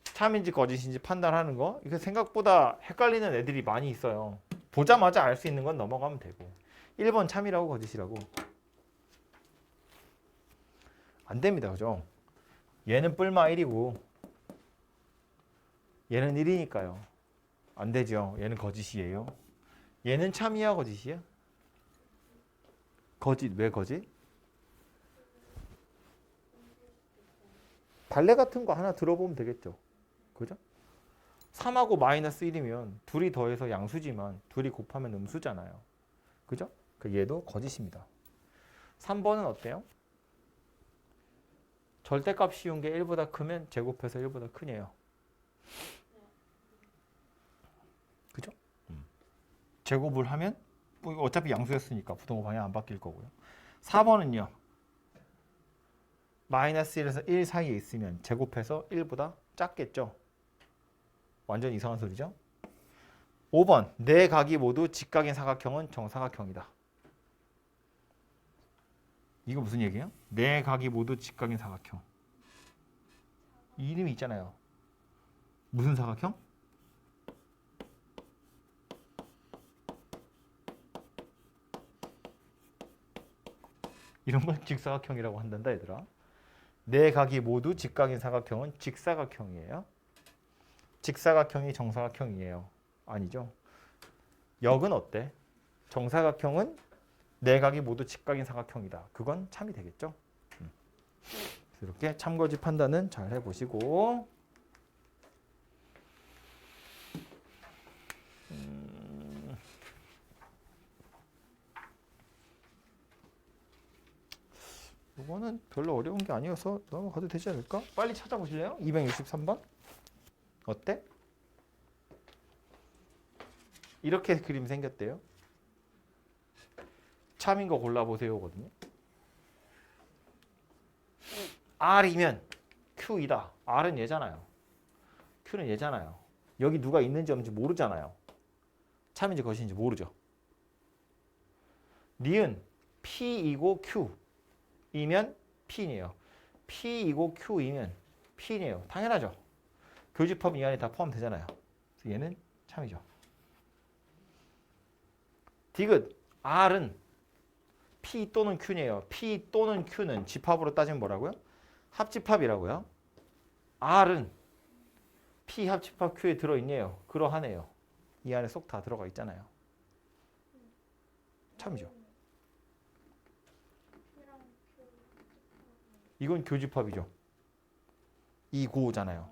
참인지 거짓인지 판단하는 거. 이게 생각보다 헷갈리는 애들이 많이 있어요. 보자마자 알 수 있는 건 넘어가면 되고 1번 참이라고 거짓이라고 안 됩니다. 그죠? 얘는 뿔마 1이고 얘는 1이니까요. 안 되죠. 얘는 거짓이에요. 얘는 참이야 거짓이야? 거짓. 왜 거짓? 발레 같은 거 하나 들어보면 되겠죠. 그죠? 3하고 마이너스 1이면 둘이 더해서 양수지만 둘이 곱하면 음수잖아요. 그죠? 그 얘도 거짓입니다. 3번은 어때요? 절대값 씌운 게 1보다 크면 제곱해서 1보다 크네요. 그죠? 제곱을 하면 뭐 어차피 양수였으니까 부동호 방향 안 바뀔 거고요. 4번은요. 마이너스 1에서 1 사이에 있으면 제곱해서 1보다 작겠죠? 완전 이상한 소리죠? 5번 네 각이 모두 직각인 사각형은 정사각형이다. 이거 무슨 얘기예요? 네 각이 모두 직각인 사각형. 이 이름이 있잖아요. 무슨 사각형? 이런 걸 직사각형이라고 한단다 얘들아. 네 각이 모두 직각인 사각형은 직사각형이에요. 직사각형이 정사각형이에요. 아니죠. 역은 어때? 정사각형은 네 각이 모두 직각인 사각형이다. 그건 참이 되겠죠. 이렇게 참거지 판단은 잘 해보시고 이거는 별로 어려운 게 아니어서 넘어가도 되지 않을까? 빨리 찾아보실래요? 263번 어때? 이렇게 그림 생겼대요. 참인 거 골라보세요거든요. R이면 Q이다. R은 얘잖아요. Q는 얘잖아요. 여기 누가 있는지 없는지 모르잖아요. 참인지 거짓인지 모르죠. 니은 P이고 Q이면 P이에요. P이고 Q이면 P이에요. 당연하죠. 교집합 이 안에 다 포함되잖아요. 그래서 얘는 참이죠. 디귿 R은 P 또는 Q네요. P 또는 Q는 집합으로 따지면 뭐라고요? 합집합이라고요. R은 P 합집합 Q에 들어있네요. 그러하네요. 이 안에 쏙 다 들어가 있잖아요. 참이죠. 이건 교집합이죠. 이 고잖아요.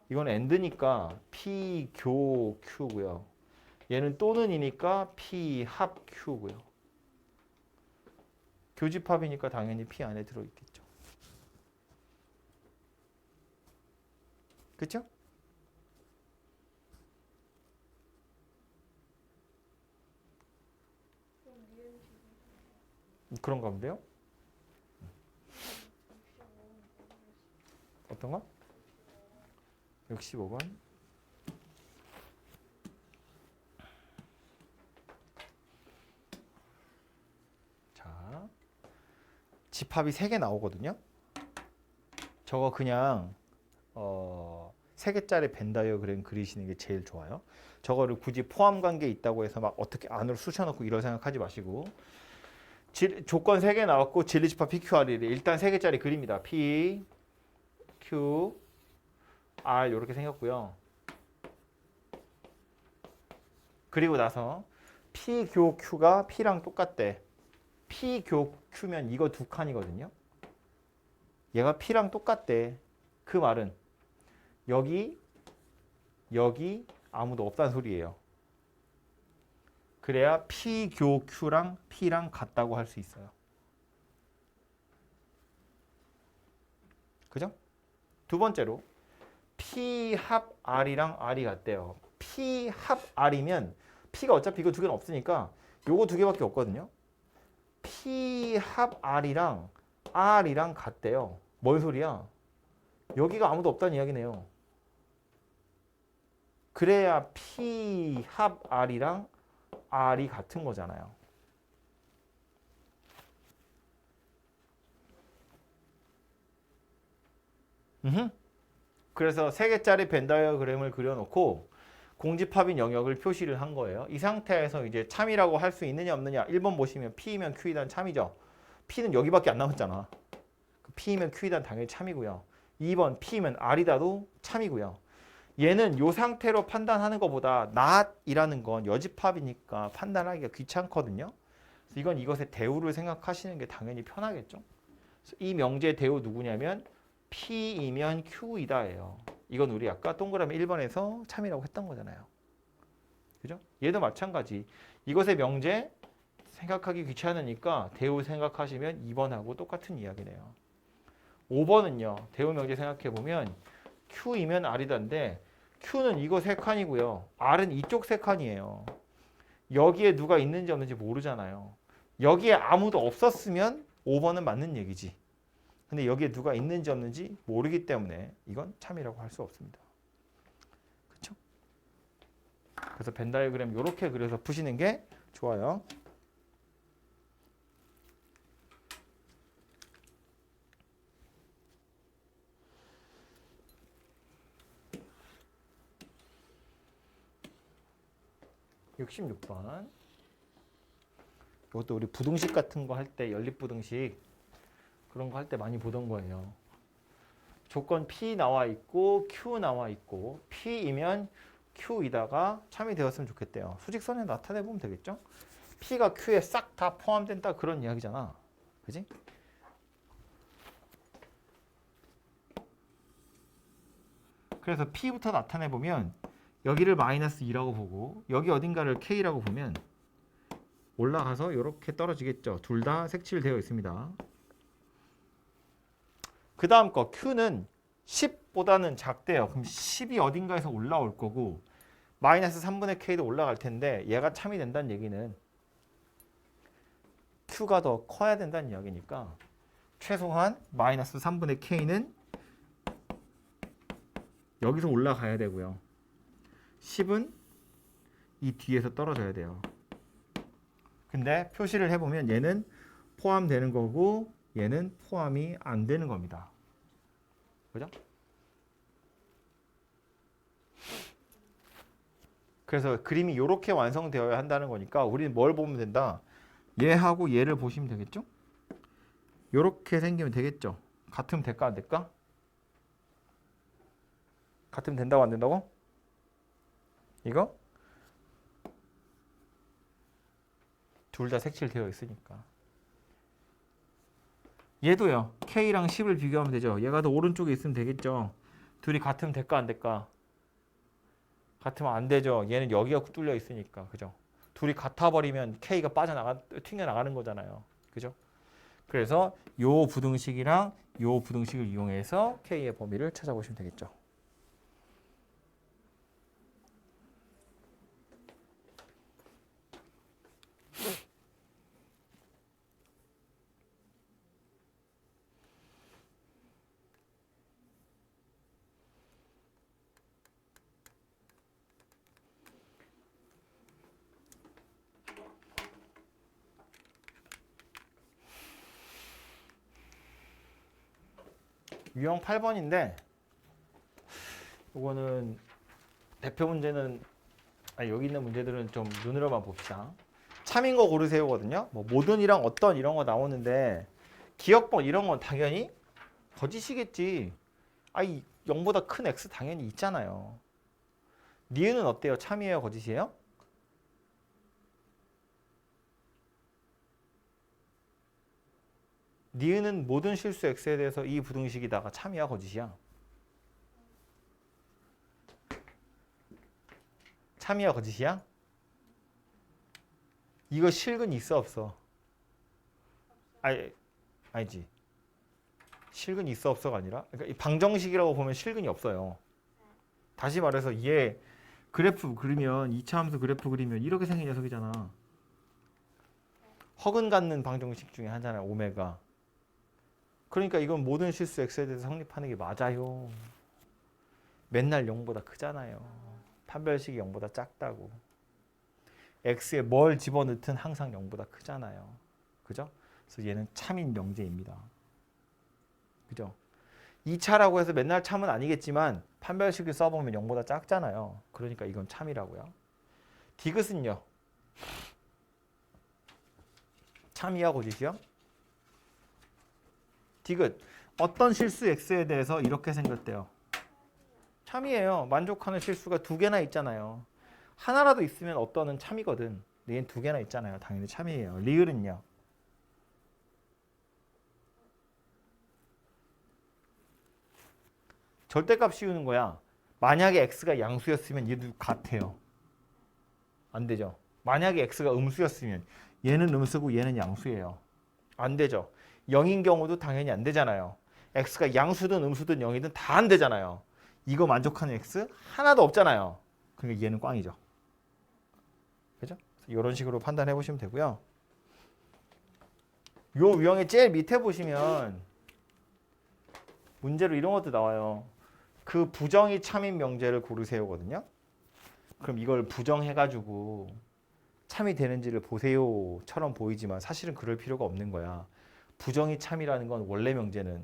이건 AND니까 P 교 Q고요. 얘는 또는이니까 P 합 Q고요. 교집합이니까 당연히 P 안에 들어있겠죠. 그렇죠? 그런가 본데요? 어떤 거? 65번. 자, 집합이 3개 나오거든요. 저거 그냥 3개짜리 벤 다이어그램 그리시는 게 제일 좋아요. 저거를 굳이 포함 관계 있다고 해서 막 어떻게 안으로 쑤셔넣고 이런 생각하지 마시고 조건 3개 나왔고 진리집합 PQR이 일단 3개짜리 그립니다. P, Q, R 이렇게 생겼고요. 그리고 나서 P 교 Q가 P랑 똑같대. P 교 Q면 이거 두 칸이거든요. 얘가 P랑 똑같대. 그 말은 여기 아무도 없다는 소리예요. 그래야 P 교 Q랑 P랑 같다고 할 수 있어요. 그죠? 두 번째로 P 합 R이랑 R이 같대요. P 합 R이면 P가 어차피 이거 두 개는 없으니까 요거 두 개밖에 없거든요. P 합 R이랑 R이랑 같대요. 뭔 소리야? 여기가 아무도 없다는 이야기네요. 그래야 P 합 R이랑 R이 같은 거잖아요. 그래서 3개짜리 벤 다이어그램을 그려놓고 공집합인 영역을 표시를 한 거예요. 이 상태에서 이제 참이라고 할 수 있느냐 없느냐. 1번 보시면 P이면 Q이단 참이죠. P는 여기밖에 안 남았잖아. P이면 Q이단 당연히 참이고요. 2번 P면 R이다도 참이고요. 얘는 이 상태로 판단하는 것보다 not이라는 건 여집합이니까 판단하기가 귀찮거든요. 그래서 이건 이것의 대우를 생각하시는 게 당연히 편하겠죠. 이 명제의 대우 누구냐면 P이면 Q이다예요. 이건 우리 아까 동그라미 1번에서 참이라고 했던 거잖아요. 그죠? 얘도 마찬가지. 이것의 명제 생각하기 귀찮으니까 대우 생각하시면 2번하고 똑같은 이야기네요. 5번은요. 대우 명제 생각해보면 Q이면 R이던데 Q는 이거 3칸이고요. R은 이쪽 3칸이에요. 여기에 누가 있는지 없는지 모르잖아요. 여기에 아무도 없었으면 5번은 맞는 얘기지. 근데 여기에 누가 있는지 없는지 모르기 때문에 이건 참이라고 할 수 없습니다. 그렇죠? 그래서 벤 다이어그램 이렇게 그려서 푸시는 게 좋아요. (66번) 이것도 우리 부등식 같은 거 할 때 연립부등식 그런 거 할 때 많이 보던 거예요. 조건 P 나와 있고 Q 나와 있고 P이면 Q이다가 참이 되었으면 좋겠대요. 수직선에 나타내 보면 되겠죠? P가 Q에 싹 다 포함된다 그런 이야기잖아. 그지? 그래서 P부터 나타내 보면 여기를 마이너스 2라고 보고 여기 어딘가를 K라고 보면 올라가서 이렇게 떨어지겠죠. 둘 다 색칠되어 있습니다. 그 다음 거 Q는 10보다는 작대요. 그럼 10이 어딘가에서 올라올 거고 마이너스 3분의 K도 올라갈 텐데 얘가 참이 된다는 얘기는 Q가 더 커야 된다는 이야기니까 최소한 마이너스 3분의 K는 여기서 올라가야 되고요. 10은 이 뒤에서 떨어져야 돼요. 근데 표시를 해보면 얘는 포함되는 거고 얘는 포함이 안 되는 겁니다. 그죠? 그래서 그림이 이렇게 완성되어야 한다는 거니까 우리는 뭘 보면 된다? 얘하고 얘를 보시면 되겠죠? 이렇게 생기면 되겠죠? 같으면 될까 안 될까? 같으면 된다고 안 된다고? 이거? 둘 다 색칠되어 있으니까. 얘도요. K랑 10을 비교하면 되죠. 얘가 더 오른쪽에 있으면 되겠죠. 둘이 같으면 될까 안 될까? 같으면 안 되죠. 얘는 여기가 뚫려 있으니까. 그죠? 둘이 같아버리면 K가 튕겨나가는 거잖아요. 그죠? 그래서 요 부등식이랑 요 부등식을 이용해서 K의 범위를 찾아보시면 되겠죠. 유형 8번인데 이거는 대표 문제는 여기 있는 문제들은 좀 눈으로만 봅시다. 참인 거 고르세요거든요. 뭐 모든이랑 어떤 이런 거 나오는데 기억법 이런 건 당연히 거짓이겠지. 0보다 큰 x 당연히 있잖아요. 니은은 어때요? 참이에요? 거짓이에요? 니은은 모든 실수 x에 대해서 이 부등식이다가 참이야? 거짓이야? 참이야? 거짓이야? 이거 실근 있어 없어? 아니지. 실근이 있어 없어가 아니라 그러니까 이 방정식이라고 보면 실근이 없어요. 다시 말해서 얘 그래프 그리면 2차 함수 그래프 그리면 이렇게 생긴 녀석이잖아. 허근 갖는 방정식 중에 하나잖아요. 오메가. 그러니까 이건 모든 실수 x에 대해서 성립하는 게 맞아요. 맨날 0보다 크잖아요. 판별식이 0보다 작다고. x에 뭘 집어넣든 항상 0보다 크잖아요. 그죠? 그래서 얘는 참인 명제입니다. 그죠? 2차라고 해서 맨날 참은 아니겠지만 판별식을 써보면 0보다 작잖아요. 그러니까 이건 참이라고요. 디귿은요? 참이야 거짓이요? 디귿 어떤 실수 x에 대해서 이렇게 생겼대요. 참이에요. 만족하는 실수가 2개나 있잖아요. 하나라도 있으면 어떤은 참이거든. 얘는 2개나 있잖아요. 당연히 참이에요. 리을은요? 절대값 씌우는 거야. 만약에 x가 양수였으면 얘도 같아요. 안 되죠. 만약에 x가 음수였으면 얘는 음수고 얘는 양수예요. 안 되죠. 0인 경우도 당연히 안 되잖아요. x가 양수든 음수든 0이든 다 안 되잖아요. 이거 만족하는 x 하나도 없잖아요. 그러니까 얘는 꽝이죠. 그죠? 이런 식으로 판단해 보시면 되고요. 요 유형의 제일 밑에 보시면 문제로 이런 것도 나와요. 그 부정이 참인 명제를 고르세요거든요. 그럼 이걸 부정해가지고 참이 되는지를 보세요처럼 보이지만 사실은 그럴 필요가 없는 거야. 부정이 참이라는 건 원래 명제는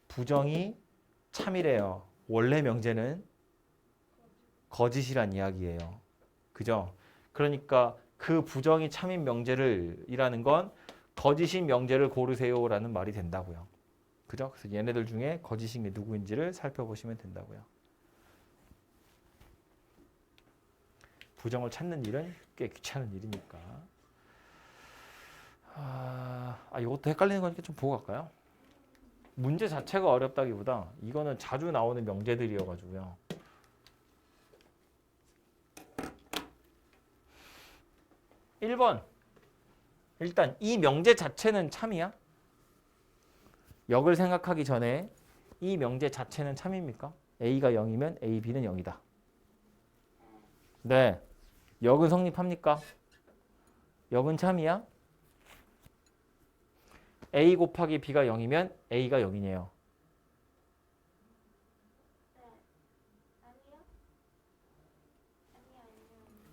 부정이 참이래요. 원래 명제는 거짓이란 이야기예요. 그죠? 그러니까 그 부정이 참인 명제를 이라는 건 거짓인 명제를 고르세요라는 말이 된다고요. 그죠? 그래서 얘네들 중에 거짓인 게 누구인지를 살펴보시면 된다고요. 부정을 찾는 일은 꽤 귀찮은 일이니까. 이것도 헷갈리는 거니까 좀 보고 갈까요? 문제 자체가 어렵다기보다 이거는 자주 나오는 명제들이어가지고요. (1번) 일단 이 명제 자체는 참이야? 역을 생각하기 전에 이 명제 자체는 참입니까? A가 0이면 A, B는 0이다. 네. 역은 성립합니까? 역은 참이야? A 곱하기 B가 0이면 A가 0이네요.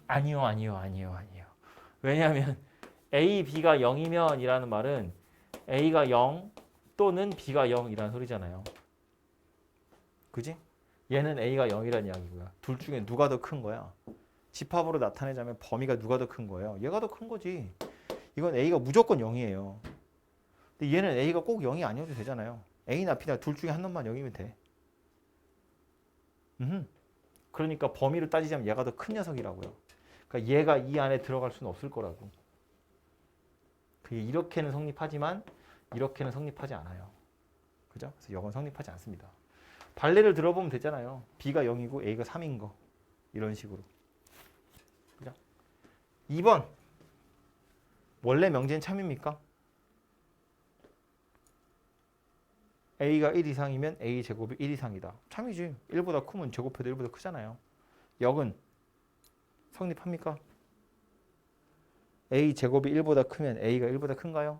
아니요. 왜냐하면 A, B가 0이면 이라는 말은 A가 0 또는 B가 0이라는 소리잖아요. 그지? 얘는 A가 0이라는 이야기고요. 둘 중에 누가 더 큰 거야? 집합으로 나타내자면 범위가 누가 더 큰 거예요? 얘가 더 큰 거지. 이건 A가 무조건 0이에요. 근데 얘는 A가 꼭 0이 아니어도 되잖아요. A나 B나 둘 중에 한 놈만 0이면 돼. 그러니까 범위를 따지자면 얘가 더 큰 녀석이라고요. 그러니까 얘가 이 안에 들어갈 수는 없을 거라고. 그게 이렇게는 성립하지만 이렇게는 성립하지 않아요. 그죠? 그래서 역은 성립하지 않습니다. 발레를 들어보면 되잖아요. B가 0이고 A가 3인 거. 이런 식으로. 그죠? 2번. 원래 명제는 참입니까? A가 1 이상이면 A 제곱이 1 이상이다. 참이지. 1보다 크면 제곱해도 1보다 크잖아요. 역은 성립합니까? A 제곱이 1보다 크면 A가 1보다 큰가요?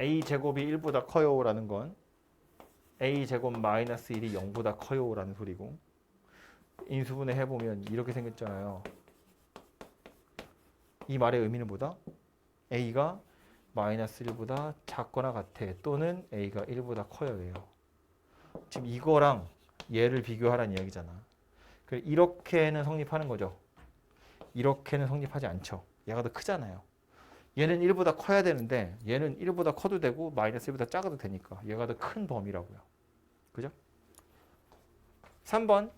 A 제곱이 1보다 커요라는 건 A 제곱 마이너스 1이 0보다 커요라는 소리고, 인수분해 해보면 이렇게 생겼잖아요. 이 말의 의미는 뭐다? A가 마이너스 1보다 작거나 같아, 또는 A가 1보다 커요예요. 지금 이거랑 얘를 비교하라는 이야기잖아. 이렇게는 성립하는 거죠. 이렇게는 성립하지 않죠. 얘가 더 크잖아요. 얘는 1보다 커야 되는데 얘는 1보다 커도 되고 마이너스 1보다 작아도 되니까 얘가 더 큰 범위라고요. 그죠? 3번.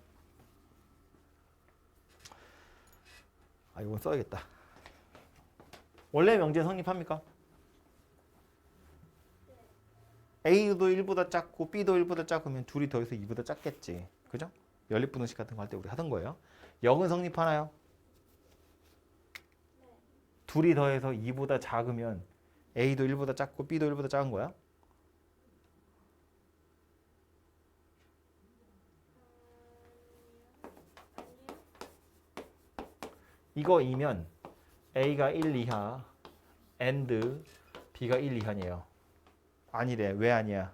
이건 써야겠다. 원래 명제 성립합니까? A도 1보다 작고 B도 1보다 작으면 둘이 더해서 2보다 작겠지. 그죠? 연립분홍식 같은 거 할 때 우리 하던 거예요. 역은 성립하나요? 둘이 더해서 2보다 작으면 A도 1보다 작고 B도 1보다 작은 거야? 이거이면 A가 1 이하 and B가 1 이하네요. 아니래. 왜 아니야?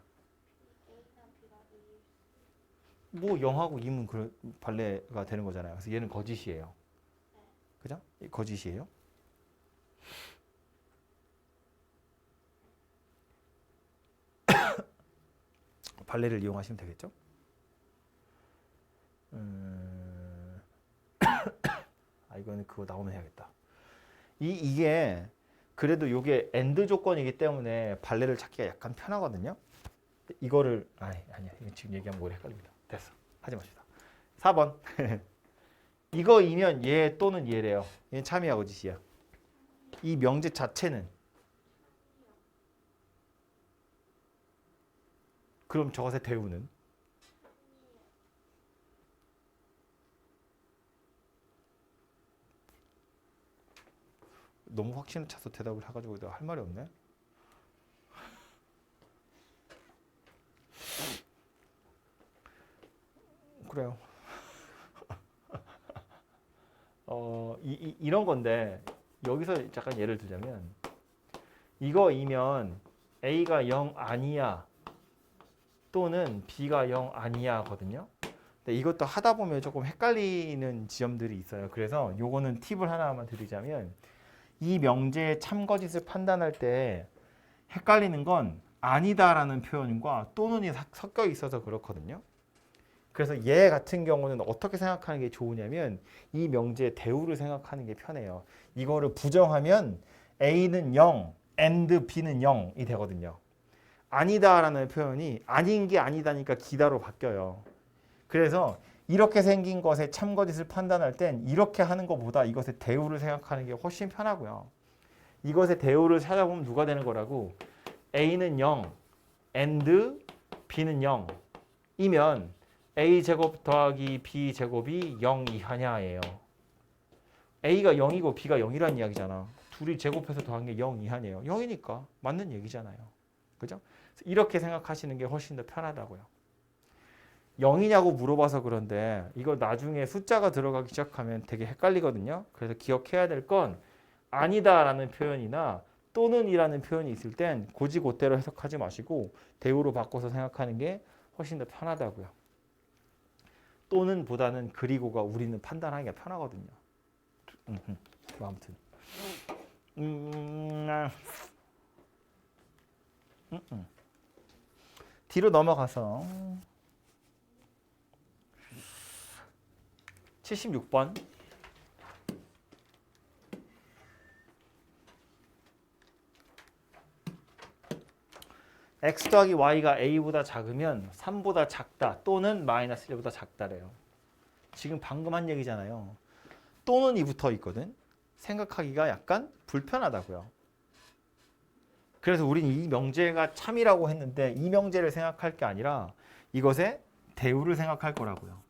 뭐 0하고 2면 발레가 되는 거잖아요. 그래서 얘는 거짓이에요. 그죠? 거짓이에요. 발레를 이용하시면 되겠죠? 이거는 그거 나오면 해야겠다. 이게 그래도 이게 엔드 조건이기 때문에 발레를 찾기가 약간 편하거든요. 이거를 아니야. 이거 지금 얘기하면 오래 헷갈립니다. 됐어. 하지 맙시다. 4번. 이거이면 얘 또는 얘래요. 얘는 참이야 거짓이야. 이 명제 자체는 그럼 저것의 대우는? 너무 확신을 차서 대답을 해가지고 내가 할 말이 없네. 그래요. 이런 건데 여기서 잠깐 예를 들자면 이거이면 A가 0 아니야 또는 B가 0 아니야 거든요. 근데 이것도 하다 보면 조금 헷갈리는 지점들이 있어요. 그래서 요거는 팁을 하나만 드리자면 이 명제의 참거짓을 판단할 때 헷갈리는 건 아니다라는 표현과 또는이 섞여 있어서 그렇거든요. 그래서 얘 같은 경우는 어떻게 생각하는 게 좋으냐면 이 명제의 대우를 생각하는 게 편해요. 이거를 부정하면 A는 0, and B는 0이 되거든요. 아니다라는 표현이 아닌 게 아니다니까 기다로 바뀌어요. 그래서 이렇게 생긴 것의 참거짓을 판단할 땐 이렇게 하는 것보다 이것의 대우를 생각하는 게 훨씬 편하고요. 이것의 대우를 찾아보면 누가 되는 거라고? A는 0, and B는 0이면 A제곱 더하기 B제곱이 0 이하냐예요. A가 0이고 B가 0이란 이야기잖아. 둘이 제곱해서 더한 게 0 이하네요. 0이니까 맞는 얘기잖아요. 그죠? 이렇게 생각하시는 게 훨씬 더 편하다고요. 0이냐고 물어봐서 그런데 이거 나중에 숫자가 들어가기 시작하면 되게 헷갈리거든요. 그래서 기억해야 될 건 아니다라는 표현이나 또는이라는 표현이 있을 땐 고지고대로 해석하지 마시고 대우로 바꿔서 생각하는 게 훨씬 더 편하다고요. 또는 보다는 그리고가 우리는 판단하기가 편하거든요. 뭐 아무튼 뒤로 넘어가서 76번 x 더하기 y가 a보다 작으면 3보다 작다 또는 마이너스 1보다 작다래요. 지금 방금 한 얘기잖아요. 또는 이 붙어 있거든. 생각하기가 약간 불편하다고요. 그래서 우린 이 명제가 참이라고 했는데 이 명제를 생각할 게 아니라 이것의 대우를 생각할 거라고요.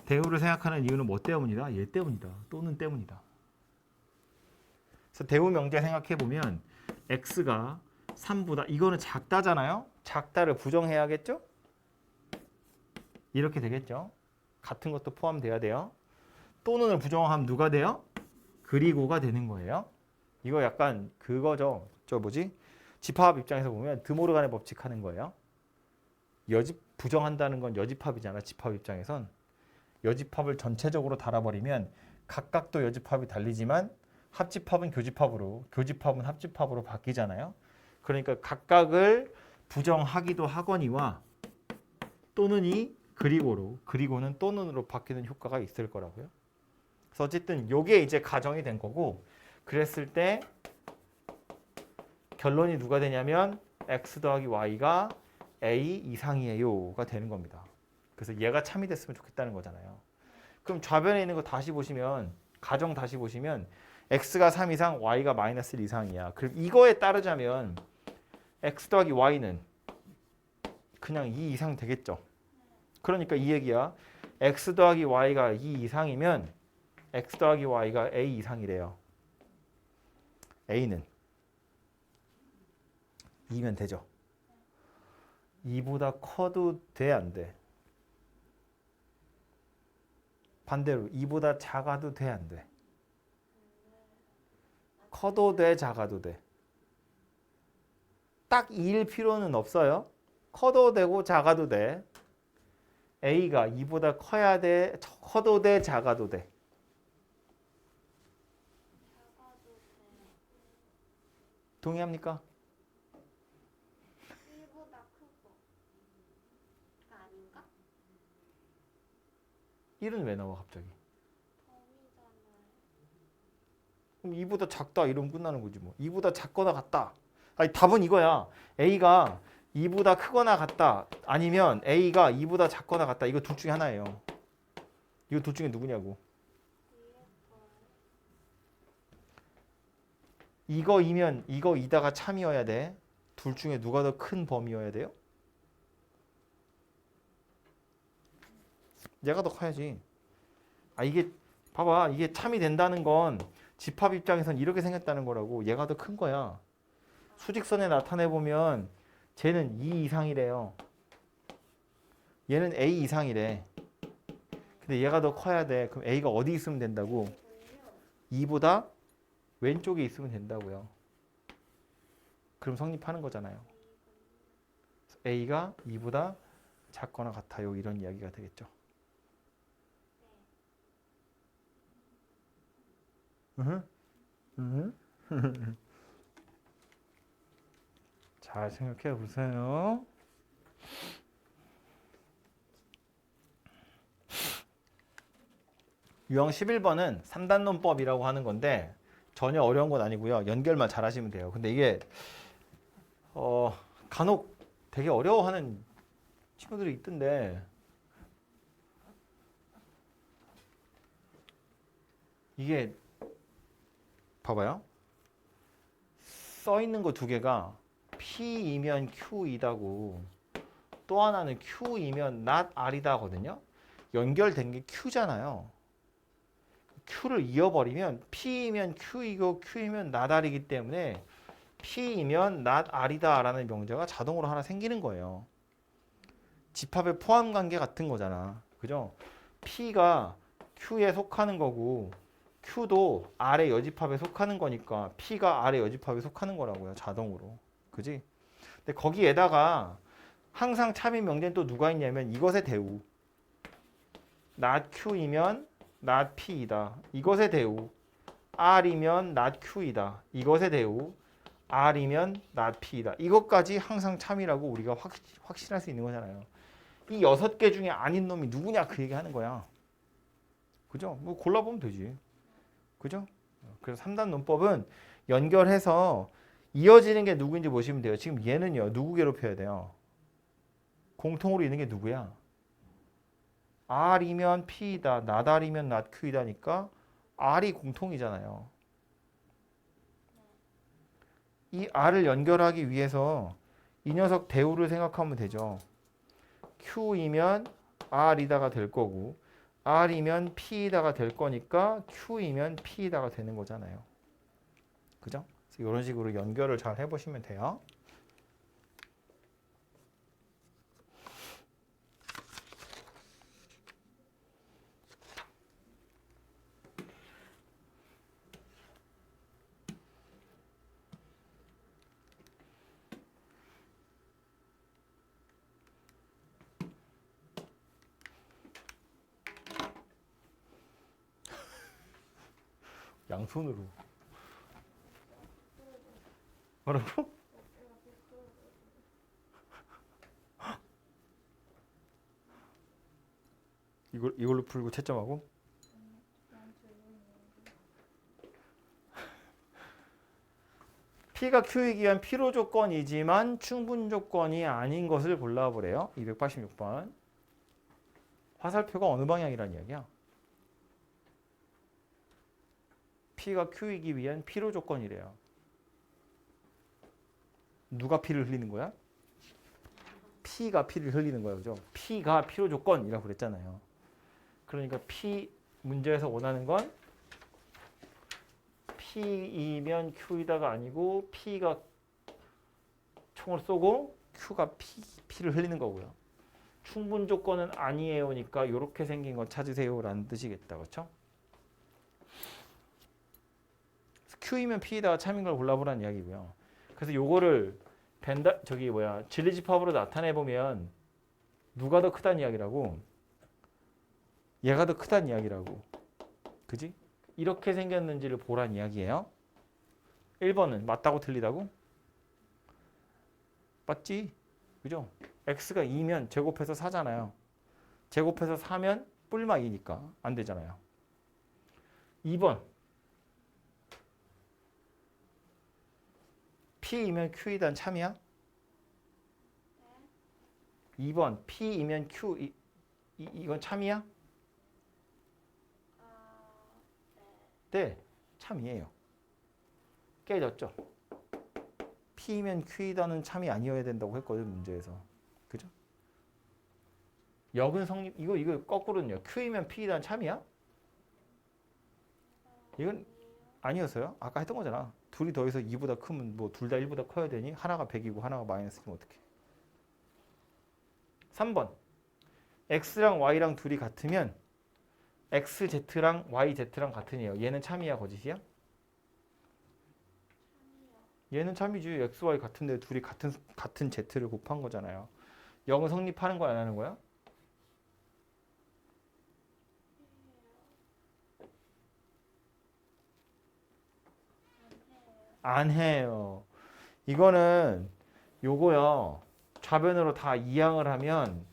대우를 생각하는 이유는 뭐 때문이다? 얘 때문이다. 또는 때문이다. 그래서 대우 명제 생각해 보면 x가 3보다 이거는 작다잖아요. 작다를 부정해야겠죠? 이렇게 되겠죠. 같은 것도 포함돼야 돼요. 또는을 부정하면 누가 돼요? 그리고가 되는 거예요. 이거 약간 그거죠. 저 뭐지? 집합 입장에서 보면 드모르간의 법칙 하는 거예요. 여집 부정한다는 건 여집합이잖아. 집합 입장에선. 여집합을 전체적으로 달아버리면 각각도 여집합이 달리지만 합집합은 교집합으로, 교집합은 합집합으로 바뀌잖아요. 그러니까 각각을 부정하기도 하거니와 또는이 그리고로, 그리고는 또는으로 바뀌는 효과가 있을 거라고요. 그래서 어쨌든 이게 이제 가정이 된 거고, 그랬을 때 결론이 누가 되냐면 x 더하기 y가 a 이상이에요가 되는 겁니다. 그래서 얘가 참이 됐으면 좋겠다는 거잖아요. 그럼 좌변에 있는 거 다시 보시면, 가정 다시 보시면 x가 3 이상, y가 마이너스 1 이상이야. 그럼 이거에 따르자면 x 더하기 y는 그냥 2 이상 되겠죠. 그러니까 이 얘기야. x 더하기 y가 2 이상이면 x 더하기 y가 a 이상이래요. a는 2면 되죠. 2보다 커도 돼, 안 돼? 반대로 2보다 작아도 돼, 안 돼? 커도 돼, 작아도 돼? 딱 2일 필요는 없어요. 커도 되고 작아도 돼. A가 2보다 커야 돼, 커도 돼, 작아도 돼? 동의합니까? 1보다 크고 아닌가? 1은 왜 나와 갑자기? 범위잖아요. 그럼 2보다 작다 이러면 끝나는 거지 뭐. 2보다 작거나 같다. 아니 답은 이거야. A가 2보다 크거나 같다. 아니면 A가 2보다 작거나 같다. 이거 둘 중에 하나예요. 이거 둘 중에 누구냐고. 이거이면 이거이다가 참이어야 돼. 둘 중에 누가 더 큰 범위여야 돼요? 얘가 더 커야지. 아 이게 봐봐 이게 참이 된다는 건 집합 입장에선 이렇게 생겼다는 거라고. 얘가 더 큰 거야. 수직선에 나타내 보면 쟤는 2 이상이래요. 얘는 A 이상이래. 근데 얘가 더 커야 돼. 그럼 A가 어디 있으면 된다고? 2보다 왼쪽에 있으면 된다고요. 그럼 성립하는 거잖아요. A가 2보다 작거나 같아요. 이런 이야기가 되겠죠. 잘 생각해 보세요. 유형 11번은 3단론법이라고 하는 건데 전혀 어려운 건 아니고요. 연결만 잘 하시면 돼요. 근데 이게 간혹 되게 어려워하는 친구들이 있던데 이게 봐봐요. 써 있는 거 두 개가 P이면 Q이다고 또 하나는 Q이면 not R이다거든요. 연결된 게 Q잖아요. Q를 이어버리면 P이면 Q이고 Q이면 not R이기 때문에 P이면 not R이다 라는 명제가 자동으로 하나 생기는 거예요. 집합의 포함 관계 같은 거잖아. 그죠? P가 Q에 속하는 거고 Q도 R의 여집합에 속하는 거니까 P가 R의 여집합에 속하는 거라고요. 자동으로. 그지? 근데 거기에다가 항상 참인 명제는 또 누가 있냐면 이것의 대우. not Q이면 not P이다. 이것의 대우. R이면 not Q이다. 이것의 대우. R이면 not P이다. 이것까지 항상 참이라고 우리가 확신할 수 있는 거잖아요. 이 6개 중에 아닌 놈이 누구냐 그 얘기 하는 거야. 그죠? 뭐 골라보면 되지. 그죠? 그래서 3단 논법은 연결해서 이어지는 게 누구인지 보시면 돼요. 지금 얘는요. 누구 괴롭혀야 돼요? 공통으로 있는 게 누구야? R이면 P이다. not R이면 not Q이다니까 R이 공통이잖아요. 이 R을 연결하기 위해서 이 녀석 대우를 생각하면 되죠. Q이면 R이다가 될 거고 R이면 P이다가 될 거니까 Q이면 P이다가 되는 거잖아요. 그죠? 그래서 이런 식으로 연결을 잘 해보시면 돼요. 양손으로. 뭐라고? 이걸로 풀고 채점하고? P가 Q이기 위한 필요 조건이지만 충분 조건이 아닌 것을 골라보래요. 286번. 화살표가 어느 방향이란 이야기야? P가 Q이기 위한 필요 조건이래요. 누가 P를 흘리는 거야? P가 P를 흘리는 거야. 그죠? P가 필요 조건이라고 그랬잖아요. 그러니까 P 문제에서 원하는 건 P이면 Q이다가 아니고 P가 총을 쏘고 Q가 P를 흘리는 거고요. 충분 조건은 아니에요니까 이렇게 생긴 거 찾으세요라는 뜻이겠다. 그렇죠? Q이면 P이다가 참인 걸 골라보라는 이야기고요. 그래서 요거를 진리집합으로 나타내 보면 누가 더 크다는 이야기라고? 얘가 더 크다는 이야기라고. 그지? 이렇게 생겼는지를 보란 이야기예요. 1번은 맞다고 틀리다고? 맞지? 그죠? x가 2면 제곱해서 4잖아요. 제곱해서 4면 뿔마 2니까 안 되잖아요. 2번 P이면 Q이단 참이야? 2번 P이면 Q 이건 참이야? 네, 참이에요. 깨졌죠? P면 Q이다는 참이 아니어야 된다고 했거든 문제에서. 그죠? 역은 성립 이거 거꾸로는요. Q이면 P이란 참이야? 이건 아니었어요? 아까 했던 거잖아. 둘이 더해서 2보다 크면 뭐 둘 다 1보다 커야 되니? 하나가 100이고 하나가 마이너스면 어떡해? 3번. X랑 Y랑 둘이 같으면 XZ랑 YZ랑 같으니요. 얘는 참이야, 거짓이야? 얘는 참이지. XY 같은데 둘이 같은 Z를 곱한 거잖아요. 영은 성립하는 거야, 안 하는 거야? 안 해요. 이거는 요거요. 좌변으로 다 이항을 하면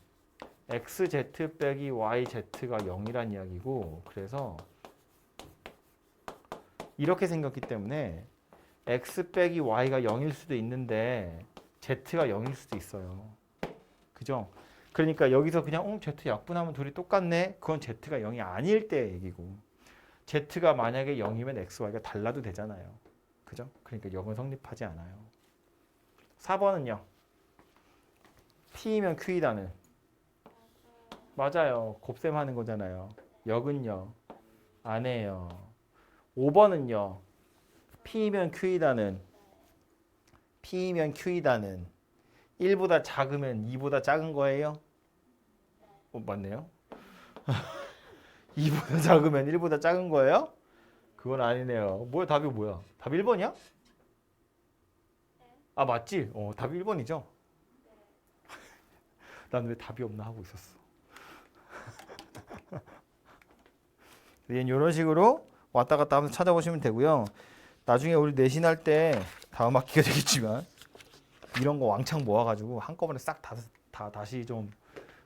XZ 빼기 YZ가 0이란 이야기고, 그래서 이렇게 생겼기 때문에 X 빼기 Y가 0일 수도 있는데 Z가 0일 수도 있어요. 그죠? 그러니까 여기서 그냥 Z 약분하면 둘이 똑같네? 그건 Z가 0이 아닐 때 얘기고, Z가 만약에 0이면 X, Y가 달라도 되잖아요. 그죠? 그러니까 0은 성립하지 않아요. 4번은요. P이면 Q이다는. 맞아요. 곱셈하는 거잖아요. 역은요. 안 해요. 5번은요. P이면 Q이다는. P이면 Q이다는. 1보다 작으면 2보다 작은 거예요? 맞네요. 2보다 작으면 1보다 작은 거예요? 그건 아니네요. 뭐야, 답이 뭐야? 답 1번이야? 아, 맞지? 답이 1번이죠? 난 왜 답이 없나 하고 있었어. 얘는 이런 식으로 왔다 갔다 하면서 찾아보시면 되고요. 나중에 우리 내신할 때 다음 학기가 되겠지만 이런 거 왕창 모아가지고 한꺼번에 싹 다시 좀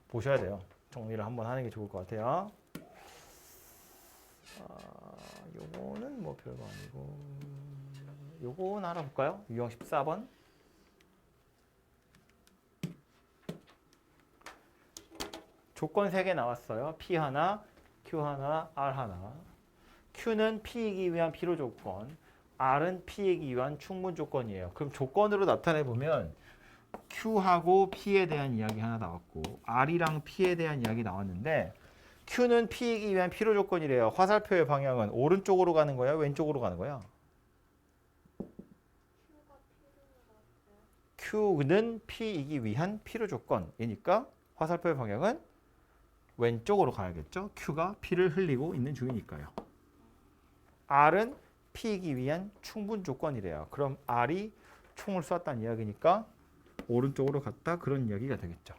보셔야 돼요. 정리를 한번 하는 게 좋을 것 같아요. 요거는 뭐 별거 아니고, 요건 알아볼까요? 유형 14번. 조건 3개 나왔어요. P 하나, Q 하나, R 하나. Q는 P이기 위한 필요 조건, R은 P이기 위한 충분 조건이에요. 그럼 조건으로 나타내 보면 Q하고 P에 대한 이야기 하나 나왔고, R이랑 P에 대한 이야기 나왔는데, Q는 P이기 위한 필요 조건이래요. 화살표의 방향은 오른쪽으로 가는 거야, 왼쪽으로 가는 거야? Q는 P이기 위한 필요 조건이니까 화살표의 방향은 왼쪽으로 가야겠죠. Q가 P를 흘리고 있는 중이니까요. R은 P이기 위한 충분 조건이래요. 그럼 R이 총을 쐈다는 이야기니까 오른쪽으로 갔다, 그런 이야기가 되겠죠.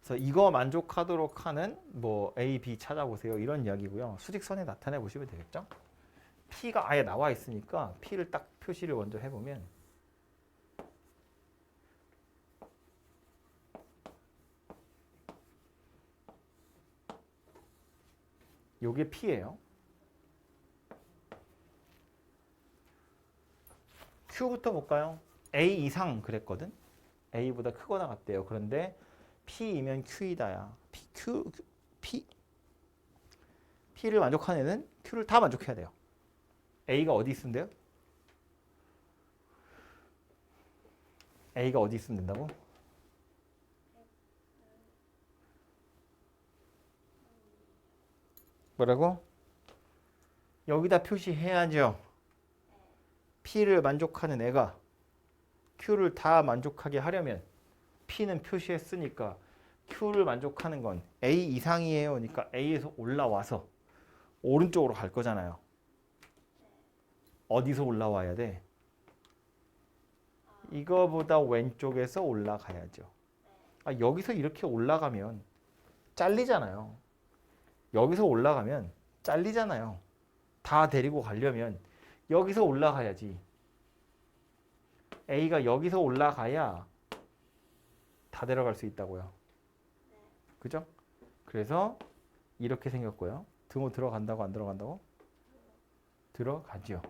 그래서 이거 만족하도록 하는 뭐 A, B 찾아보세요, 이런 이야기고요. 수직선에 나타내 보시면 되겠죠. P가 아예 나와 있으니까 P를 딱 표시를 먼저 해보면, 요게 P예요. Q부터 볼까요? A 이상 그랬거든. A보다 크거나 같대요. 그런데 P이면 Q이다야. P를 만족하는 애는 Q를 다 만족해야 돼요. A가 어디 있으면 돼요? A가 어디 있으면 된다고? 뭐라고? 여기다 표시해야죠. P를 만족하는 애가 Q를 다 만족하게 하려면 P는 표시했으니까 Q를 만족하는 건 A 이상이에요. 그러니까 A에서 올라와서 오른쪽으로 갈 거잖아요. 어디서 올라와야 돼? 이거보다 왼쪽에서 올라가야죠. 여기서 이렇게 올라가면 잘리잖아요. 여기서 올라가면 잘리잖아요. 다 데리고 가려면 여기서 올라가야지. A가 여기서 올라가야 다 데려갈 수 있다고요. 그죠? 그래서 이렇게 생겼고요. 등호 들어간다고 안 들어간다고? 들어가죠.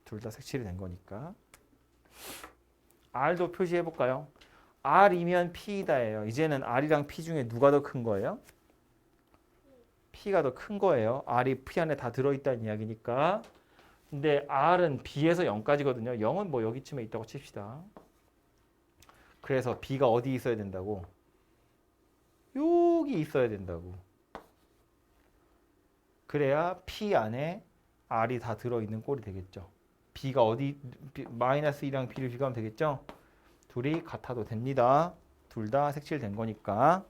둘 다 색칠이 된 거니까. R도 표시해 볼까요? R이면 P이다예요. 이제는 R이랑 P 중에 누가 더 큰 거예요? P가 더 큰 거예요. R이 P 안에 다 들어있다는 이야기니까. 근데 R은 B에서 0까지거든요. 0은 뭐 여기쯤에 있다고 칩시다. 그래서 B가 어디 있어야 된다고? 여기 있어야 된다고. 그래야 P 안에 R이 다 들어있는 꼴이 되겠죠. B가 어디 마이너스 1이랑 B를 비교하면 되겠죠. 둘이 같아도 됩니다. 둘 다 색칠된 거니까.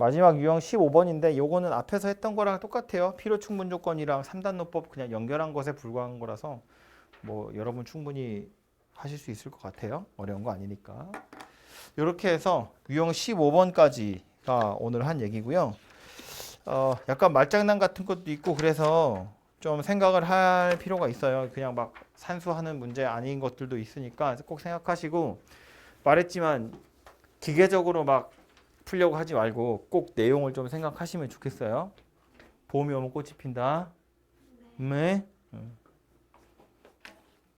마지막 유형 15번인데 요거는 앞에서 했던 거랑 똑같아요. 필요 충분 조건이랑 3단노법 그냥 연결한 것에 불과한 거라서 뭐 여러분 충분히 하실 수 있을 것 같아요. 어려운 거 아니니까. 이렇게 해서 유형 15번까지가 오늘 한 얘기고요. 약간 말장난 같은 것도 있고 그래서 좀 생각을 할 필요가 있어요. 그냥 막 산수하는 문제 아닌 것들도 있으니까 꼭 생각하시고 말했지만 기계적으로 막 풀려고 하지 말고 꼭 내용을 좀 생각하시면 좋겠어요. 봄이 오면 꽃이 핀다. 네.